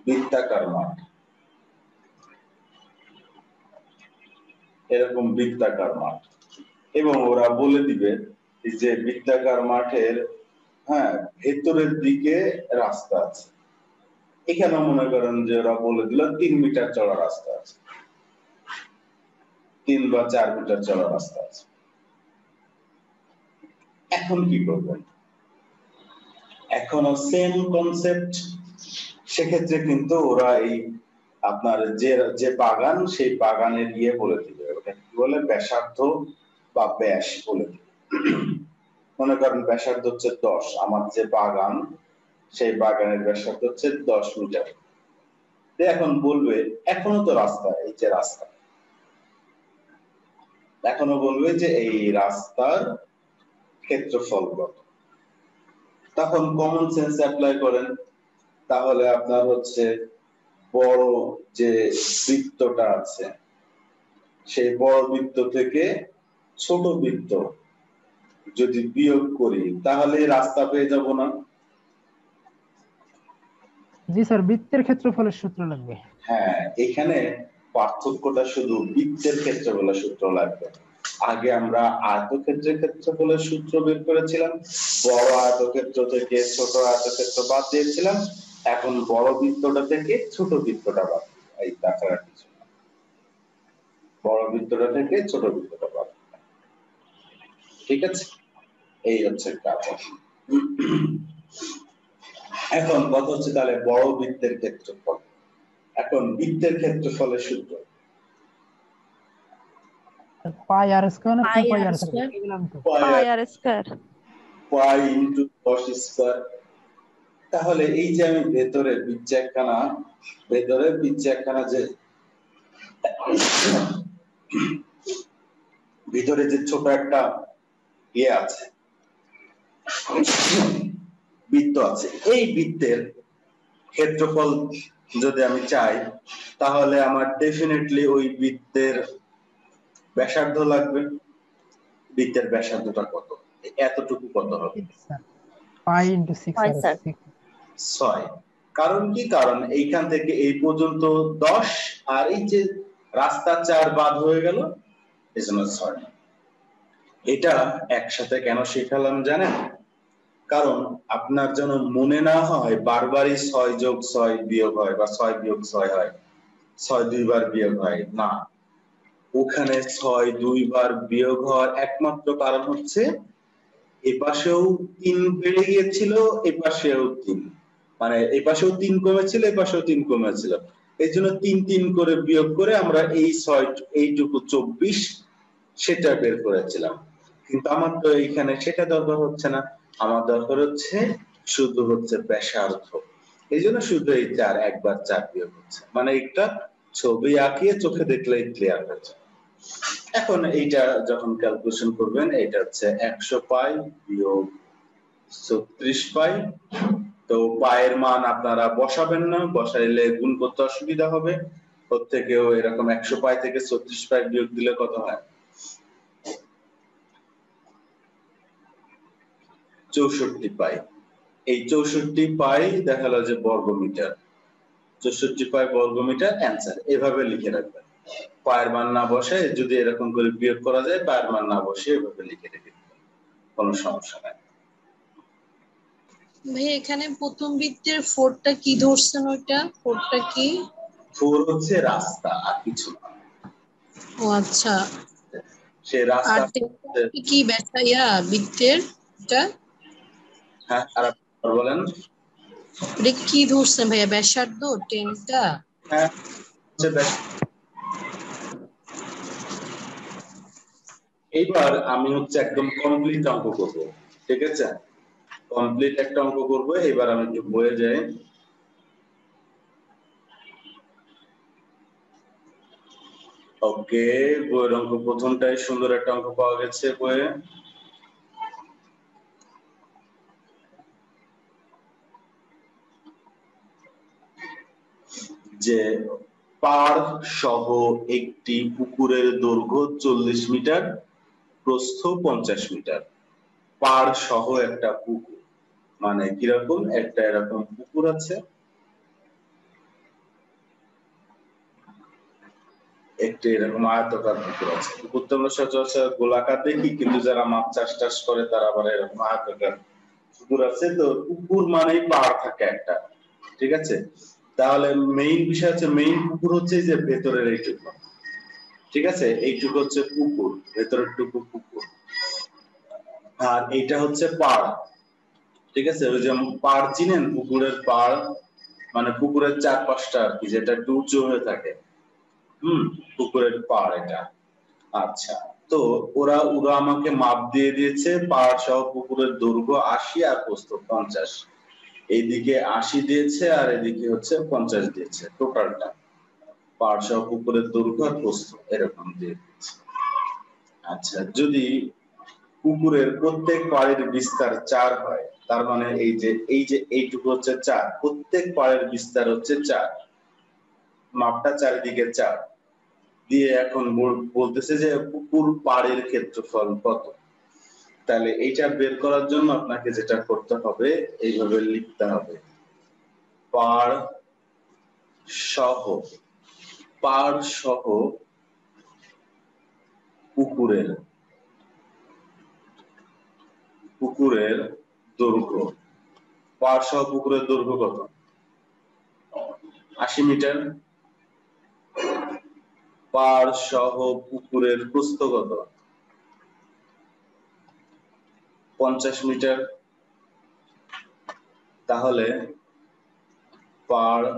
S1: বৃত্তাকার মাঠ, এবং ওরা বলে দিবে যে বৃত্তাকার মাঠের হ্যাঁ, ভেতরের দিকে রাস্তা আছে। এখানে মনে করেন যে ওরা বলে দিল 3 মিটার চড়া রাস্তা আছে, 3 বা 4 মিটার চড়া রাস্তা আছে। এখন কি করবেন? এখনো সেম কনসেপ্ট। সেক্ষেত্রে কিন্তু ওরা এই আপনার যে বাগান, সেই বাগানের ইয়ে বলে দিবে, ওটা কি বলে, ব্যাসার্ধ বা ব্যাস বলে দিবে। মনে করেন ব্যাসার্ধ হচ্ছে 10, আমার যে বাগান সেই বাগানের ব্যাসার্ধ হচ্ছে 10 মিটার। এখন বলবে এখনো তো রাস্তা, এই যে রাস্তা, এখনো বলবে যে এই রাস্তার ক্ষেত্রফল কত। তখন কমন সেন্স অ্যাপ্লাই করেন, তাহলে আপনার হচ্ছে বড় যে বৃত্তটা আছে সেই বড় বৃত্ত থেকে ছোট বৃত্ত যদি বিয়োগ করি তাহলে রাস্তা পেয়ে যাব না?
S8: জি স্যার, বৃত্তের ক্ষেত্রফলের সূত্র লাগবে।
S1: হ্যাঁ, এখানে পার্থক্যটা শুধু বৃত্তের ক্ষেত্রফলের সূত্র লাগবে। আগে আমরা আয়তক্ষেত্রের ক্ষেত্রফলের সূত্র বের করেছিলাম, বড় আয়তক্ষেত্র থেকে ছোট আয়তক্ষেত্র বাদ দিয়েছিলাম। এখন বড় বৃত্তটা থেকে ছোট বৃত্তটা বাদ, এই তাছাড়া কিছু না। বড় বৃত্তটা থেকে ছোট বৃত্তটা বাদ, ঠিক আছে? এই হচ্ছে কাজ। এখন কথা হচ্ছে তাহলে বড় বৃত্তের ক্ষেত্রফল। এখন বৃত্তের ক্ষেত্রফলের সূত্র
S8: পাই আর স্কয়ার না 2
S5: পাই
S8: পাই
S5: আর
S8: আর
S5: স্কয়ার।
S7: পাই আর স্কয়ার।
S1: পাই ইনটু 10 স্কয়ার। তাহলে এই যে আমি ভেতরে একখানা যে ভিতরে যে ছোট একটা ইয়ে আছে, বৃত্ত আছে, এই বৃত্তের ক্ষেত্রফল যদি আমি চাই তাহলে আমার ডেফিনেটলি ওই বৃত্তের ব্যাসার্ধ লাগবে। বৃত্তের ব্যাসার্ধটা কত? এতটুকু কত হবে?
S8: পাই ইনটু 6 আর
S1: 6। কারণ কি? কারণ এইখান থেকে এই পর্যন্ত 10 আর এই যে রাস্তা 4 বাদ হয়ে গেল, এজন্য 6। এটা একসাথে কেন শেখালাম জানেন? কারণ আপনার যেন মনে না হয় বারবারই 6 যোগ 6 বিয়োগ হয় বা 6 বিয়োগ 6 হয়, 6 দুইবার বিয়োগ হয় না। ওখানে 6 দুইবার বিয়োগ হওয়ার একমাত্র কারণ হচ্ছে এপাশেও 3 বেড়ে গিয়েছিল, এপাশেও 3, মানে এপাশেও 3 কমেছিল, এপাশেও 3 কমেছিল। এই জন্য 3 3 করে বিয়োগ করে আমরা এই 6 এইটুকু 24 সেটা বের করেছিলাম। কিন্তু আমার তো এইখানে সেটা দরকার হচ্ছে না, আমার দরকার হচ্ছে শুধু হচ্ছে ব্যাসার্ধ। এই জন্য শুধু এই 4 একবার 4 বিয়োগ হচ্ছে, মানে একটা ছবি আঁকিয়ে চোখে দেখলেই ক্লিয়ার হয়ে যায়। এখন এইটা যখন ক্যালকুলেশন করবেন, এটা হচ্ছে 100 পাই বিয়োগ 36 পাই। তো পায়ের মান আপনারা বসাবেন না, বসাইলে গুণ করতে অসুবিধা হবে। ওর থেকেও এরকম 100 পাই থেকে 36 পাই বিয়োগ দিলে কত হয়? 64 পাই। এই 64 পাই দেখা গেল যে বর্গমিটার, 64 পাই বর্গমিটার অ্যান্সার। এভাবে লিখে রাখবেন। পায়ের মান না বসে যদি এরকম করে বিয়োগ করা যায়, পায়ের মান না বসে এভাবে লিখে রেখে দিবেন, কোনো সমস্যা নাই।
S4: ভাই এখানে প্রথম বৃত্তের 4টা কি ধরছেন? ওইটা 4টা কি?
S1: 4 হচ্ছে রাস্তা আর কিছু না।
S4: ও আচ্ছা।
S1: সে রাস্তা
S4: আর কি ব্যাসাইয়া বৃত্তের এটা?
S1: হ্যাঁ, আর বলেন
S4: এটা কি ধরছেন ভাইয়া, ব্যাসার্ধ 10টা?
S1: হ্যাঁ, এইবার আমি হচ্ছে একদম কমপ্লিট অঙ্ক করব, ঠিক আছে? কমপ্লিট একটা অঙ্ক করব। এবার আমি একটু বইয়ে যাই। ওকে, বইয়ের অঙ্ক প্রথমটাই সুন্দর একটা অঙ্ক পাওয়া গেছে বইয়ে। যে পাড় সহ একটি পুকুরের দৈর্ঘ্য 40 মিটার, প্রস্থ 50 মিটার। পাড় সহ একটা পুকুর মানে কিরকম? একটা এরকম পুকুর আছে, একটি এরকম আয়তাকার পুকুর আছে। পুকুর তো আমরা সচরাচর গোলাকার দেখি, কিন্তু যারা মাছ চাষ করে তারা আবার এরকম আয়তাকার পুকুর আছে, তো পুকুর মানেই পাড় থাকে একটা, ঠিক আছে। তাহলে মেইন বিষয় হচ্ছে, মেইন পুকুর হচ্ছে যে ভেতরের এইটুকু, ঠিক আছে, এইটুকু হচ্ছে পুকুর, ভেতরের টুকু পুকুর, আর এইটা হচ্ছে পাড়, ঠিক আছে। ওই যে পাড় চিনেন, পুকুরের পাড় মানে পুকুরের চারপাশটা আর কি, যেটা একটু উঁচু হয়ে থাকে, পুকুরের পাড় এটা। আচ্ছা, তো ওরা ওরা আমাকে মাপ দিয়ে দিয়েছে, পাড় সহ পুকুরের দৈর্ঘ্য 80 আর প্রস্থ 50। এইদিকে 80 দিয়েছে আর এদিকে হচ্ছে 50 দিয়েছে, টোটালটা পাড় সহ পুকুরের দৈর্ঘ্য আর প্রস্থ এরকম দিয়ে দিয়েছে। আচ্ছা, যদি পুকুরের প্রত্যেক পাড়ের বিস্তার 4 হয়, তার মানে এই যে এইটুকু হচ্ছে 4, প্রত্যেক পাড়ের বিস্তার হচ্ছে 4, মাপটা চারিদিকে 4 দিয়ে এখন বলতেছে যে পুকুর পাড়ের ক্ষেত্রফল কত। তাহলে এইটা বের করার জন্য আপনাকে যেটা করতে হবে, এইভাবে লিখতে হবে, পাড় সহ পুকুরের দৈর্ঘ্য, পাড় সহ পুকুরের দৈর্ঘ্য কত? 80 মিটার। পাড় সহ পুকুরের প্রস্থ কত? 50 মিটার। তাহলে পাড়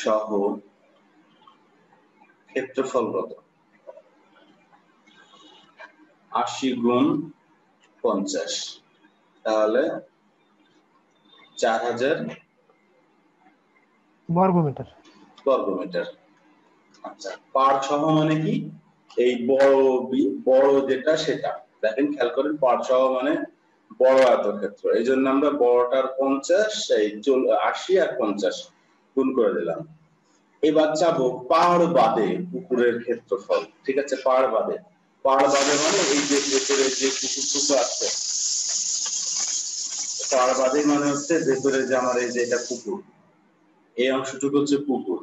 S1: সহ ক্ষেত্রফল কত? 80 গুণ 50, তাহলে 4000 বর্গমিটার। আচ্ছা, পাড় সহ মানে কি? এই বড় যেটা সেটা দেখেন, খেয়াল করেন, পাড় সহ মানে বড় আয়তক্ষেত্র, এই জন্য আমরা বড়টার 50, এই 80 আর 50 গুণ করে দিলাম। এবার যাবো পাড় বাদে পুকুরের ক্ষেত্রফল, ঠিক আছে। পাড় বাদে মানে এই যে ভেতরে যে পুকুরটুকু আছে, পাড় বাদে মানে হচ্ছে ভেতরে যে আমার এই যে এটা পুকুর, এই অংশটুকু হচ্ছে পুকুর।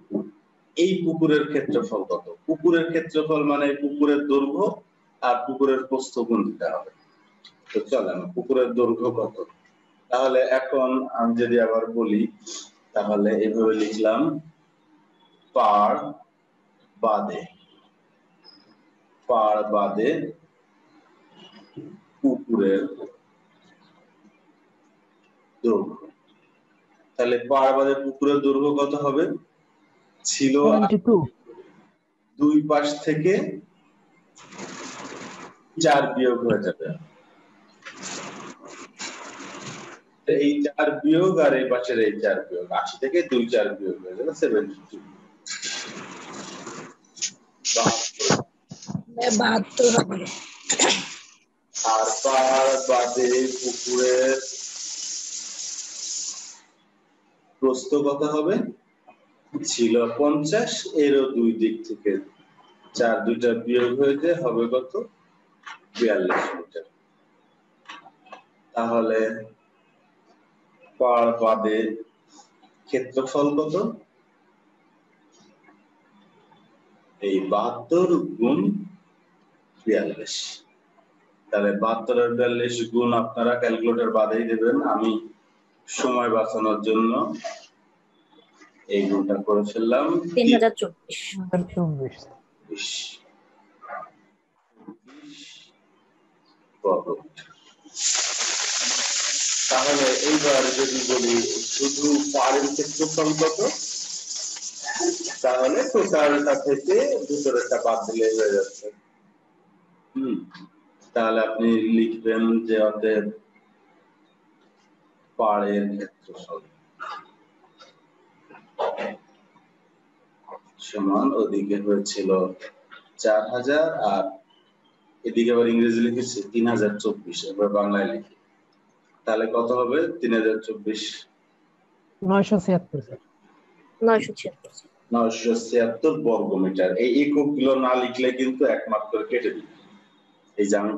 S1: এই পুকুরের ক্ষেত্রফল কত? পুকুরের ক্ষেত্রফল মানে পুকুরের দৈর্ঘ্য আর পুকুরের প্রস্থ গুণ দিতে হবে। তো চলেন, পুকুরের দৈর্ঘ্য কত? তাহলে এখন আমি যদি আবার বলি, তাহলে এইভাবে লিখলাম, পাড় বাদে পুকুরের দৈর্ঘ্য। তাহলে পাড় বাদে পুকুরের দৈর্ঘ্য কত হবে? ছিল 2 পাশ থেকে 4 বিয়োগ হয়ে যাবে, এই 4 বিয়োগ আর এই পাশের এই 4 বিয়োগ, 80 থেকে 2 4 বিয়োগ হয়ে যাবে 72।
S4: 72 হবে।
S1: আর পাড় বাদে পুকুরের প্রস্থ কত হবে? ছিল 50, এরও দুই দিক থেকে 4 দুইটা বিয়োগ হয়ে হবে কত? 42 মিটার। তাহলে পাড় বাদে ক্ষেত্রফল কত? এই 72 গুণ 42। তাহলে 72 আর 42 গুণ আপনারা ক্যালকুলেটর বাদেই দেবেন, আমি সময় বাঁচানোর জন্য এই গুণটা করে ফেললাম।
S5: 3024
S1: তাহলে এইবার যদি বলি শুধু পাড়ের ক্ষেত্রফল কত, তাহলে টোটালটা থেকে ভিতরেরটা বাদ দিলে হয়ে যাচ্ছে। তাহলে আপনি লিখবেন যে অতএব পাড়ের ক্ষেত্রফল সমান, ওদিকে হয়েছিল 4000 আর এদিকে আবার ইংরেজি লিখেছি 3024, এবার বাংলায় লিখি, তাহলে কত হবে? 3024 976 বর্গমিটার। এই এককগুলো না লিখলে কিন্তু একমাত্র কেটে দিবে, এই যে আমি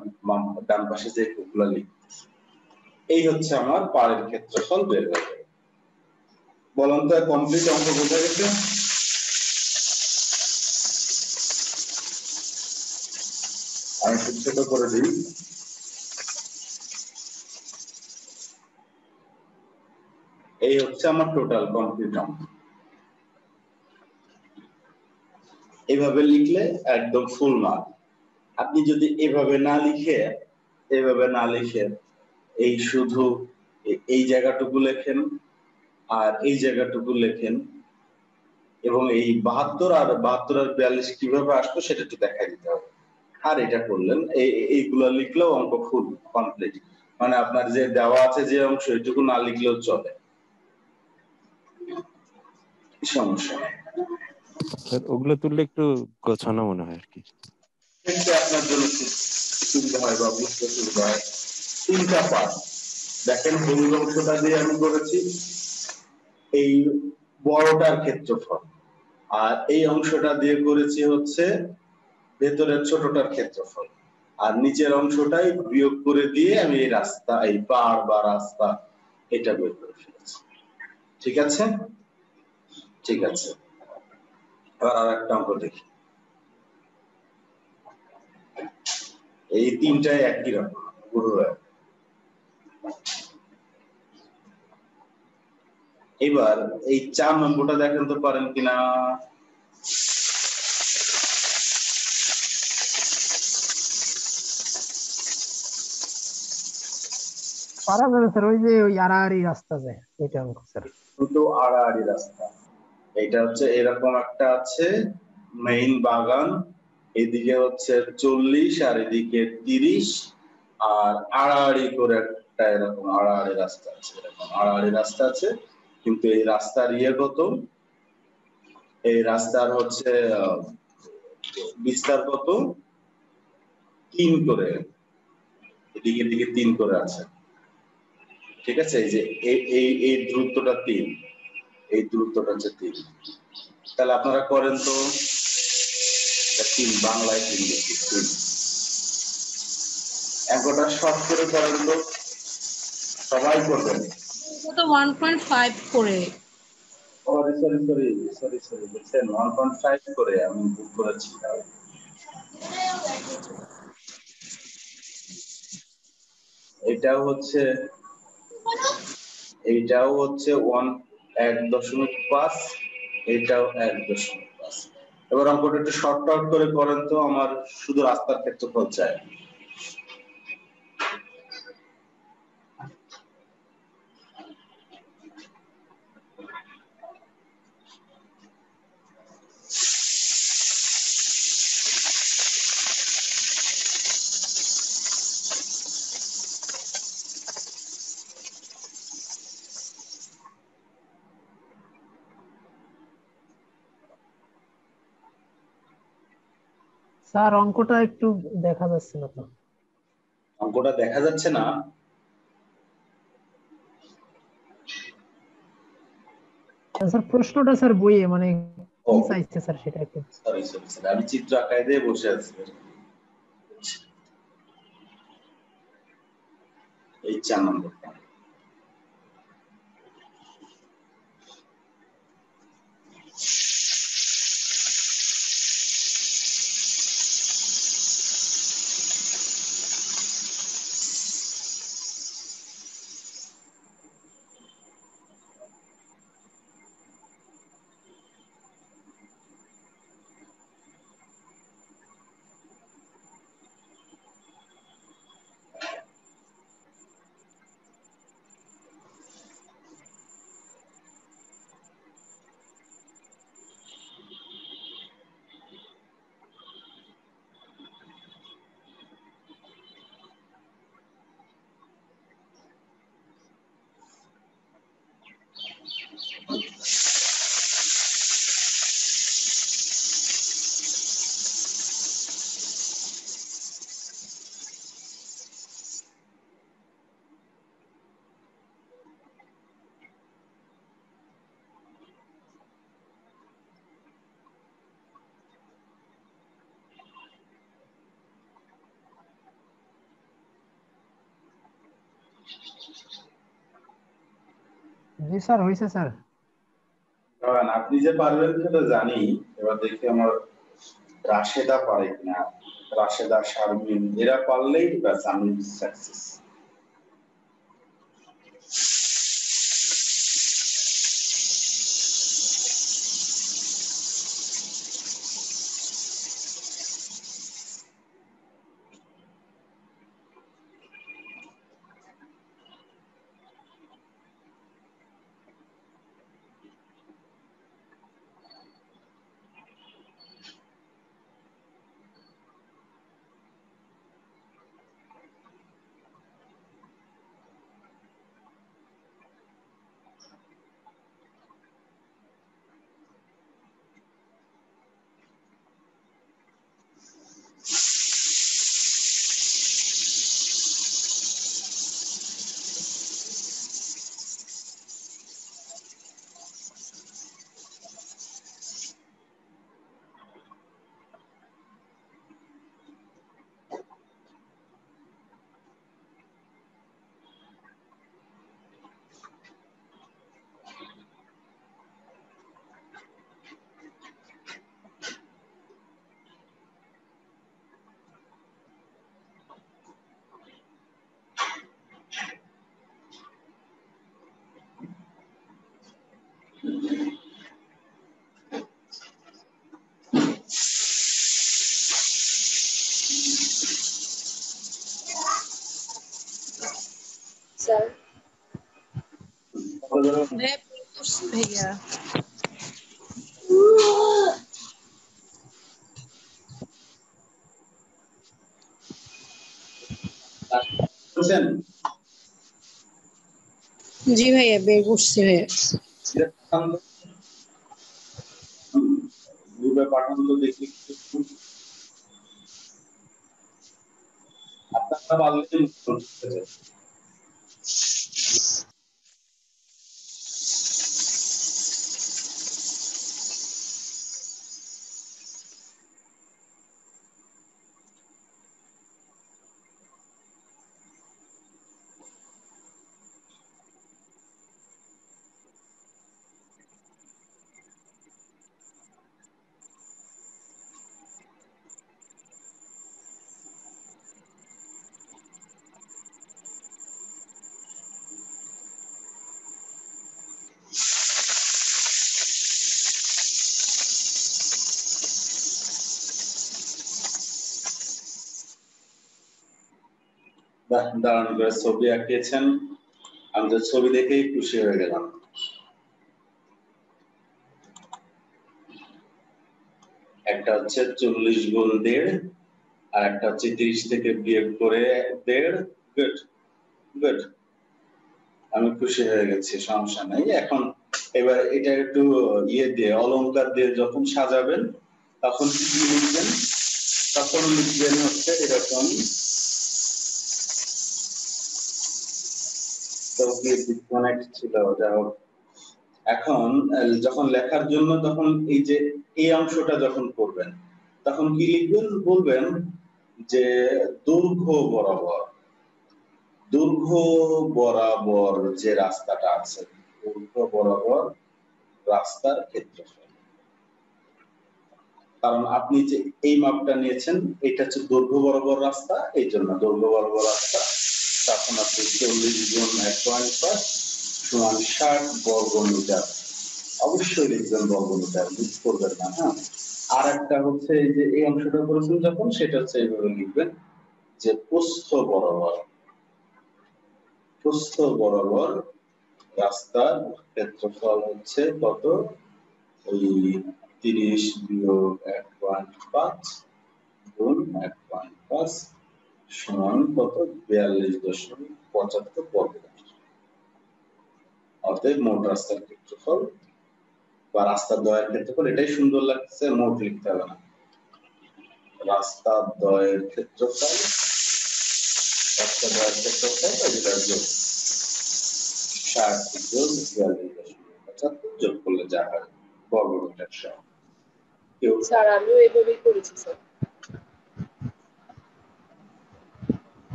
S1: ডান পাশে যে এককগুলো লিখতেছি, এই হচ্ছে আমার পাড়ের ক্ষেত্রফল বের হয়ে যাবে। বলুন তো, কমপ্লিট অঙ্ক বোঝা গেছে? আমি ছোট করে দিই। এই হচ্ছে আমার টোটাল কমপ্লিট অঙ্ক। এইভাবে লিখলে একদম ফুল মার্ক। আপনি যদি এভাবে না লিখে এই শুধু এই জায়গাটুকু লেখেন আর এই জায়গাটুকু লেখেন এবং এই 72 আর 42 কিভাবে আসলো সেটা একটু দেখাই দিতে হবে। আর এটা করলেন এইগুলো লিখলেও অঙ্ক ফুল কমপ্লিট। মানে আপনার যে দেওয়া আছে যে অংশ এটুকু না লিখলেও চলে, সমস্যা নেই।
S3: স্যার ওগুলো তুললে একটু গোছানো মনে হয় আর কি,
S1: কিন্তু আপনার জন্য খুব সুবিধা হয় বা বুঝতে সুবিধা হয়। 3টা পার্ট দেখেন, মূল অংশটা দিয়ে আমি করেছি এই বড়টার ক্ষেত্রফল, আর এই অংশটা দিয়ে করেছি হচ্ছে ভেতরের ছোটটার ক্ষেত্রফল, আর নিচের অংশটাই বিয়োগ করে দিয়ে আমি এই রাস্তা, এই পাড় বা রাস্তা এটা বের করে ফেলেছি। ঠিক আছে, ঠিক আছে। এবার আর একটা অঙ্ক দেখি। এই 3টাই একই রকম পুরো। এবার এই 4 নম্বরটা দেখেন তো পারেন কিনা।
S8: পারা যাবে স্যার, ওই যে ওই আড়াআড়ি রাস্তা যায় ওইটা অঙ্ক স্যার।
S1: দুটো আড়াআড়ি রাস্তা, এটা হচ্ছে এরকম একটা আছে মেইন বাগান, এদিকে হচ্ছে 40 আর এদিকে 30, আর আড়াআড়ি করে একটা এরকম আড়াআড়ি রাস্তা আছে, এরকম আড়াআড়ি রাস্তা আছে। কিন্তু এই রাস্তার কত, এই রাস্তার হচ্ছে বিস্তার কত, 3 করে, এদিকে দিকে 3 করে আছে। ঠিক আছে, এই যে এই দূরত্বটা 3, এই দূরত্বটা হচ্ছে 3। তাহলে আপনারা করেন তো 3 বাংলায় 3 লিখি। একটা শর্ট করে করেন তো, সবাই করবেন।
S4: এটা তো 1.5 করে।
S1: সরি দেখছেন 1.5 করে আমি ভুল করেছি। এইটাও হচ্ছে 1.5, এটাও 1.5। এবার অঙ্কটা একটু শর্ট করে করেন তো, আমার শুধু রাস্তার ক্ষেত্রফল চাই।
S8: স্যার অঙ্কটা একটু দেখা যাচ্ছে না তো।
S1: অঙ্কটা দেখা যাচ্ছে না?
S8: স্যার প্রশ্নটা স্যার বইয়ে মানে
S1: ও
S8: কি চাইছে স্যার সেটা একটু।
S1: সরি আমি চিত্র আঁকায় দিয়ে বসে আছি। এই 4 নম্বরটা।
S8: জি স্যার, হয়েছে স্যার।
S1: কারণ আপনি যে পারবেন সেটা জানি। এবার দেখি আমার রাশেদা পারে কিনা। রাশেদা, শারমিন এরা পারলেই ব্যাস আমি সাকসেস।
S6: স্যার
S4: ভাইয়া
S1: বুঝছেন?
S4: জি ভাইয়া বের করছি ভাইয়া।
S1: গ্রুপে পাঠান তো দেখি আপনারা পারলে দাঁড়ান করে ছবি আঁকিয়েছেন, আমি তো ছবি দেখেই খুশি হয়ে গেলাম। একটা হচ্ছে 40 গুণ 1.5 আর একটা হচ্ছে 30 থেকে বিয়োগ করে 1.5। গুড গুড, আমি খুশি হয়ে গেছি, সমস্যা নাই। এখন এবার এটা একটু ইয়ে দিয়ে অলংকার দিয়ে যখন সাজাবেন তখন কি লিখবেন? তখন লিখবেন হচ্ছে এরকম ডিসকানেক্ট ছিল। এখন যখন লেখার জন্য তখন এই যে এই অংশটা যখন করবেন তখন কি লিখবেন? বলবেন যে দৈর্ঘ্য বরাবর, দৈর্ঘ্য বরাবর যে রাস্তাটা আছে, দৈর্ঘ্য বরাবর রাস্তার ক্ষেত্রফল। কারণ আপনি যে এই মাপটা নিয়েছেন এটা হচ্ছে দৈর্ঘ্য বরাবর রাস্তা, এই জন্য দৈর্ঘ্য বরাবর রাস্তা। তখন আপনি 40 গুণ 1.5 সমান 60 বর্গ মিটার। অবশ্যই লিখবেন বর্গ মিটার, মিস করবেন না। হ্যাঁ, আর একটা হচ্ছে এই যে এই অংশটা করেছেন যখন, সেটা হচ্ছে এইভাবে লিখবেন যে প্রস্থ বরাবর, প্রস্থ বরাবর রাস্তার ক্ষেত্রফল হচ্ছে কত? ওই 30 বিয়োগ 1.5 গুণ 1.5 সমান কত? 42.75 বর্গ মিটার। অতএব মোট রাস্তার ক্ষেত্রফল বা রাস্তার দ্বয়ের ক্ষেত্রফল, এটাই সুন্দর লাগছে, মোট লিখতে হবে না। রাস্তার দ্বয়ের ক্ষেত্রফল, রাস্তার দ্বয়ের ক্ষেত্রফল এটা যোগ 60 যোগ 42.75 যোগ করলে যা হয় বর্গ মিটার সহ।
S6: স্যার আমিও এভাবেই করেছি স্যার।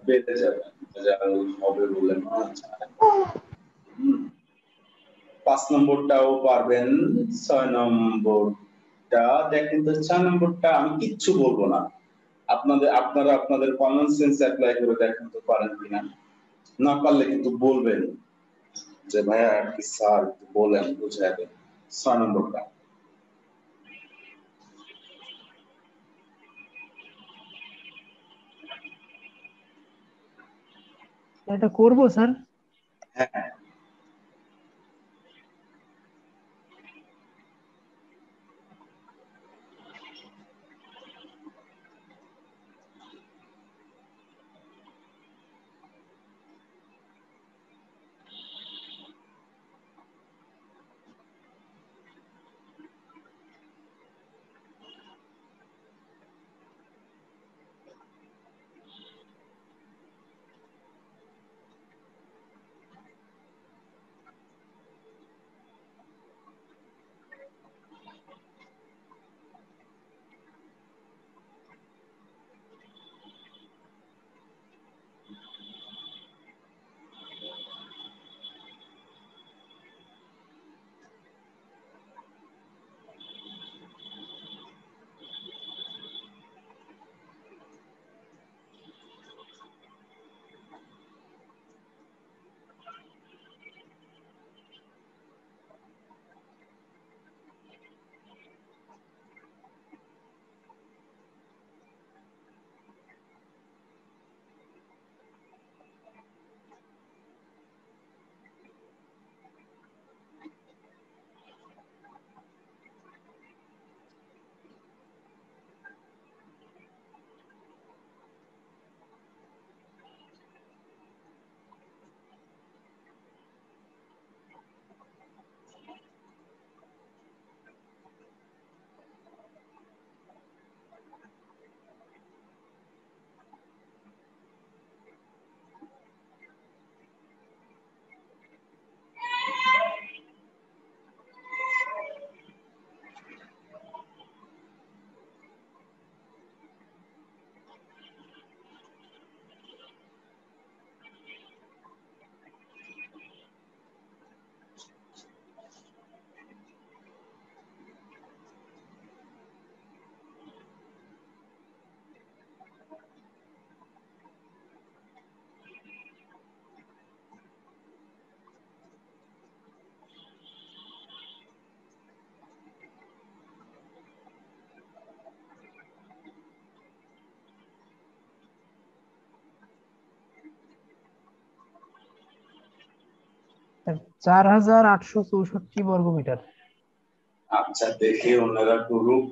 S1: পেতে যাবেন যারা হবে বললেন। 5 নম্বরটাও পারবেন। 6 নম্বরটা দেখেন তো, 6 নম্বরটা আমি কিচ্ছু বলবো না, আপনারা আপনাদের কমন সেন্স অ্যাপ্লাই করে দেখেন তো পারেন কিনা। না পারলে কিন্তু বলবেন যে ভাইয়া কি স্যার একটু বলেন, বুঝাবেন। 6 নম্বরটা
S8: এটা করবো স্যার।
S1: হ্যাঁ
S8: 4864 বর্গমিটার।
S1: আচ্ছা দেখি ওনারা করুক।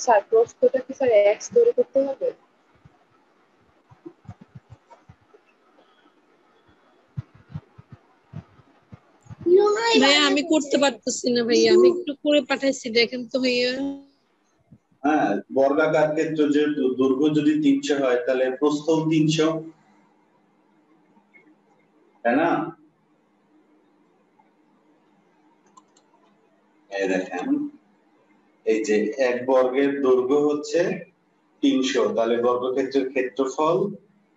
S6: স্যার প্রশ্নটা কি স্যার এক্স ধরে করতে হবে?
S4: ভাইয়া আমি করতে পারতেছি না ভাইয়া, আমি একটু করে পাঠাইছি, দেখেন তো ভাইয়া।
S1: হ্যাঁ, বর্গাকার ক্ষেত্র যেহেতু দৈর্ঘ্য যদি 300 হয় তাহলে প্রস্থও 300, তাই না? এই দেখেন, এই যে এক বর্গের দৈর্ঘ্য হচ্ছে 300, তাহলে বর্গক্ষেত্রের ক্ষেত্রফল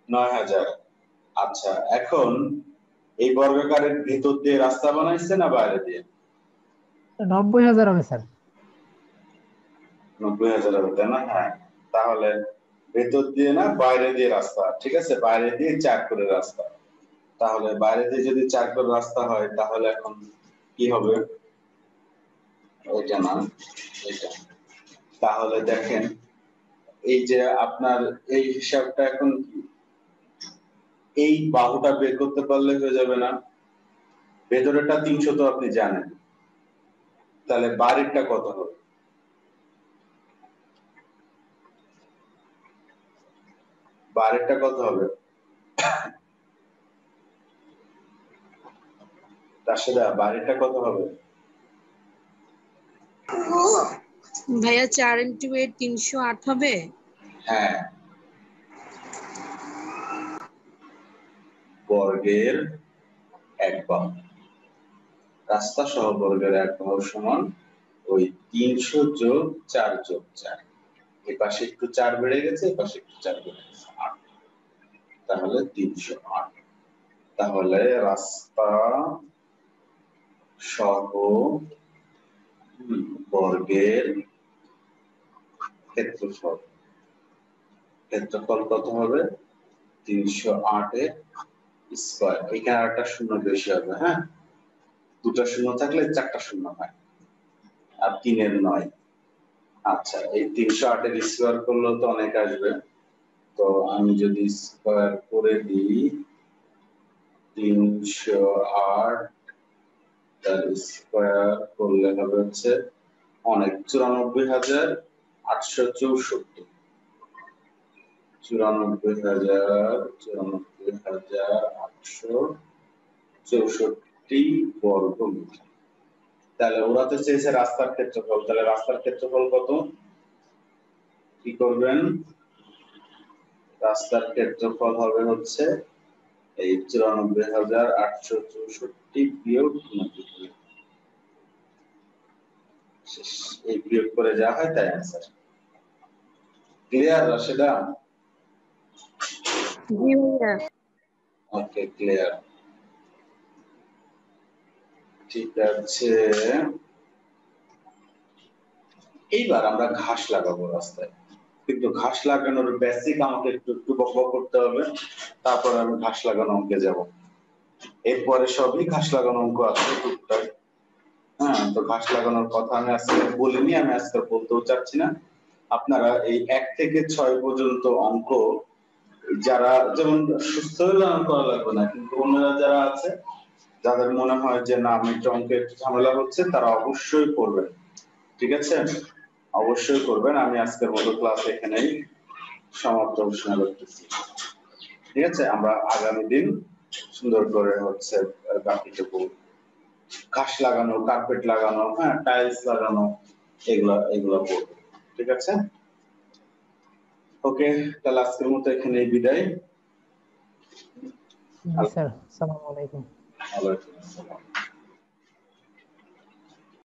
S1: 9000। আচ্ছা এখন এই বর্গাকারের ভিতর দিয়ে রাস্তা বানাইছে না বাইরে দিয়ে?
S8: 90000 হবে স্যার।
S1: 90000 হবে তাই না? হ্যাঁ, তাহলে ভেতর দিয়ে না বাইরে দিয়ে রাস্তা, ঠিক আছে, বাইরে দিয়ে 4 করে রাস্তা। তাহলে বাইরে দিয়ে যদি 4 করে রাস্তা হয় তাহলে এখন কি হবে? ওইটা না, এটা। তাহলে দেখেন এই যে আপনার এই হিসাবটা এখন এই বাহুটা বের করতে পারলে হয়ে যাবে না? ভেতরেরটা 300 তো আপনি জানেন, তাহলে বাইরেরটা কত হবে? বাইরেরটা কত হবে? রাশেদা, বাইরেরটা কত হবে?
S4: ভাইয়া 4 × 8 308 হবে।
S1: হ্যাঁ, বর্গের 1 বাহু, রাস্তা সহ বর্গের 1 বাহু সমান ওই 300 যোগ 4 যোগ 4। এই পাশে একটু 4 বেড়ে গেছে, এই পাশে একটু 4 বেড়ে গেছে, 8, তাহলে 308। তাহলে রাস্তা সহ বর্গের ক্ষেত্রফল, ক্ষেত্রফল কত হবে? 308 এর স্কয়ার। এখানে একটা শূন্য বেশি হবে, হ্যাঁ, দুটা শূন্য থাকলে 4টা শূন্য হয়, আর 3 এর 9। আচ্ছা, এই 308 এর স্কয়ার করলেও তো অনেক আসবে, তো আমি যদি স্কয়ার করে দিই 308 তার স্কয়ার করলে হবে হচ্ছে অনেক 94864, 94864 বর্গ মিটার। তাহলে ওরা তো চেয়েছে রাস্তার ক্ষেত্রফল, তাহলে রাস্তার ক্ষেত্রফল কত? কি করবেন? রাস্তার ক্ষেত্রফল হবে হচ্ছে এই 94864 বিয়োগ 90। এই বিয়োগ করে যা হয় তাই आंसर। ক্লিয়ার রাশেদা?
S4: জি ভাইয়া।
S1: ওকে, ক্লিয়ার, ঠিক আছে। এইবার আমরা ঘাস লাগাবো রাস্তায়, কিন্তু ঘাস লাগানোর বেসিক আমাকে একটু একটু বকবক করতে হবে, তারপর আমি ঘাস লাগানো অঙ্কে যাব। এরপরে সবই ঘাস লাগানো অঙ্ক আছে টুকটাক। হ্যাঁ, তো ঘাস লাগানোর কথা আমি আজকে বলিনি, আমি আজকে বলতেও চাচ্ছি না। আপনারা এই 1 থেকে 6 পর্যন্ত অঙ্ক যারা, যেমন সুস্থ হলে করা লাগবে না, কিন্তু অন্যরা যারা আছে যাদের মনে হয় যে না আমি অঙ্কে একটু ঝামেলা হচ্ছে, তারা অবশ্যই করবেন, ঠিক আছে? অবশ্যই করবেন। আমি আজকের মতো ক্লাস এখানেই সমাপ্ত ঘোষণা করতেছি, ঠিক আছে? আমরা আগামী দিন সুন্দর করে হচ্ছে বাকিটুকু ঘাস লাগানো, কার্পেট লাগানো, হ্যাঁ টাইলস লাগানো, এগুলা করবে। ঠিক আছে, ওকে, তাহলে আজকের মতো এখানে বিদায়।
S8: জি স্যার, আসসালামু আলাইকুম।
S1: ওয়ালাইকুম আসসালাম।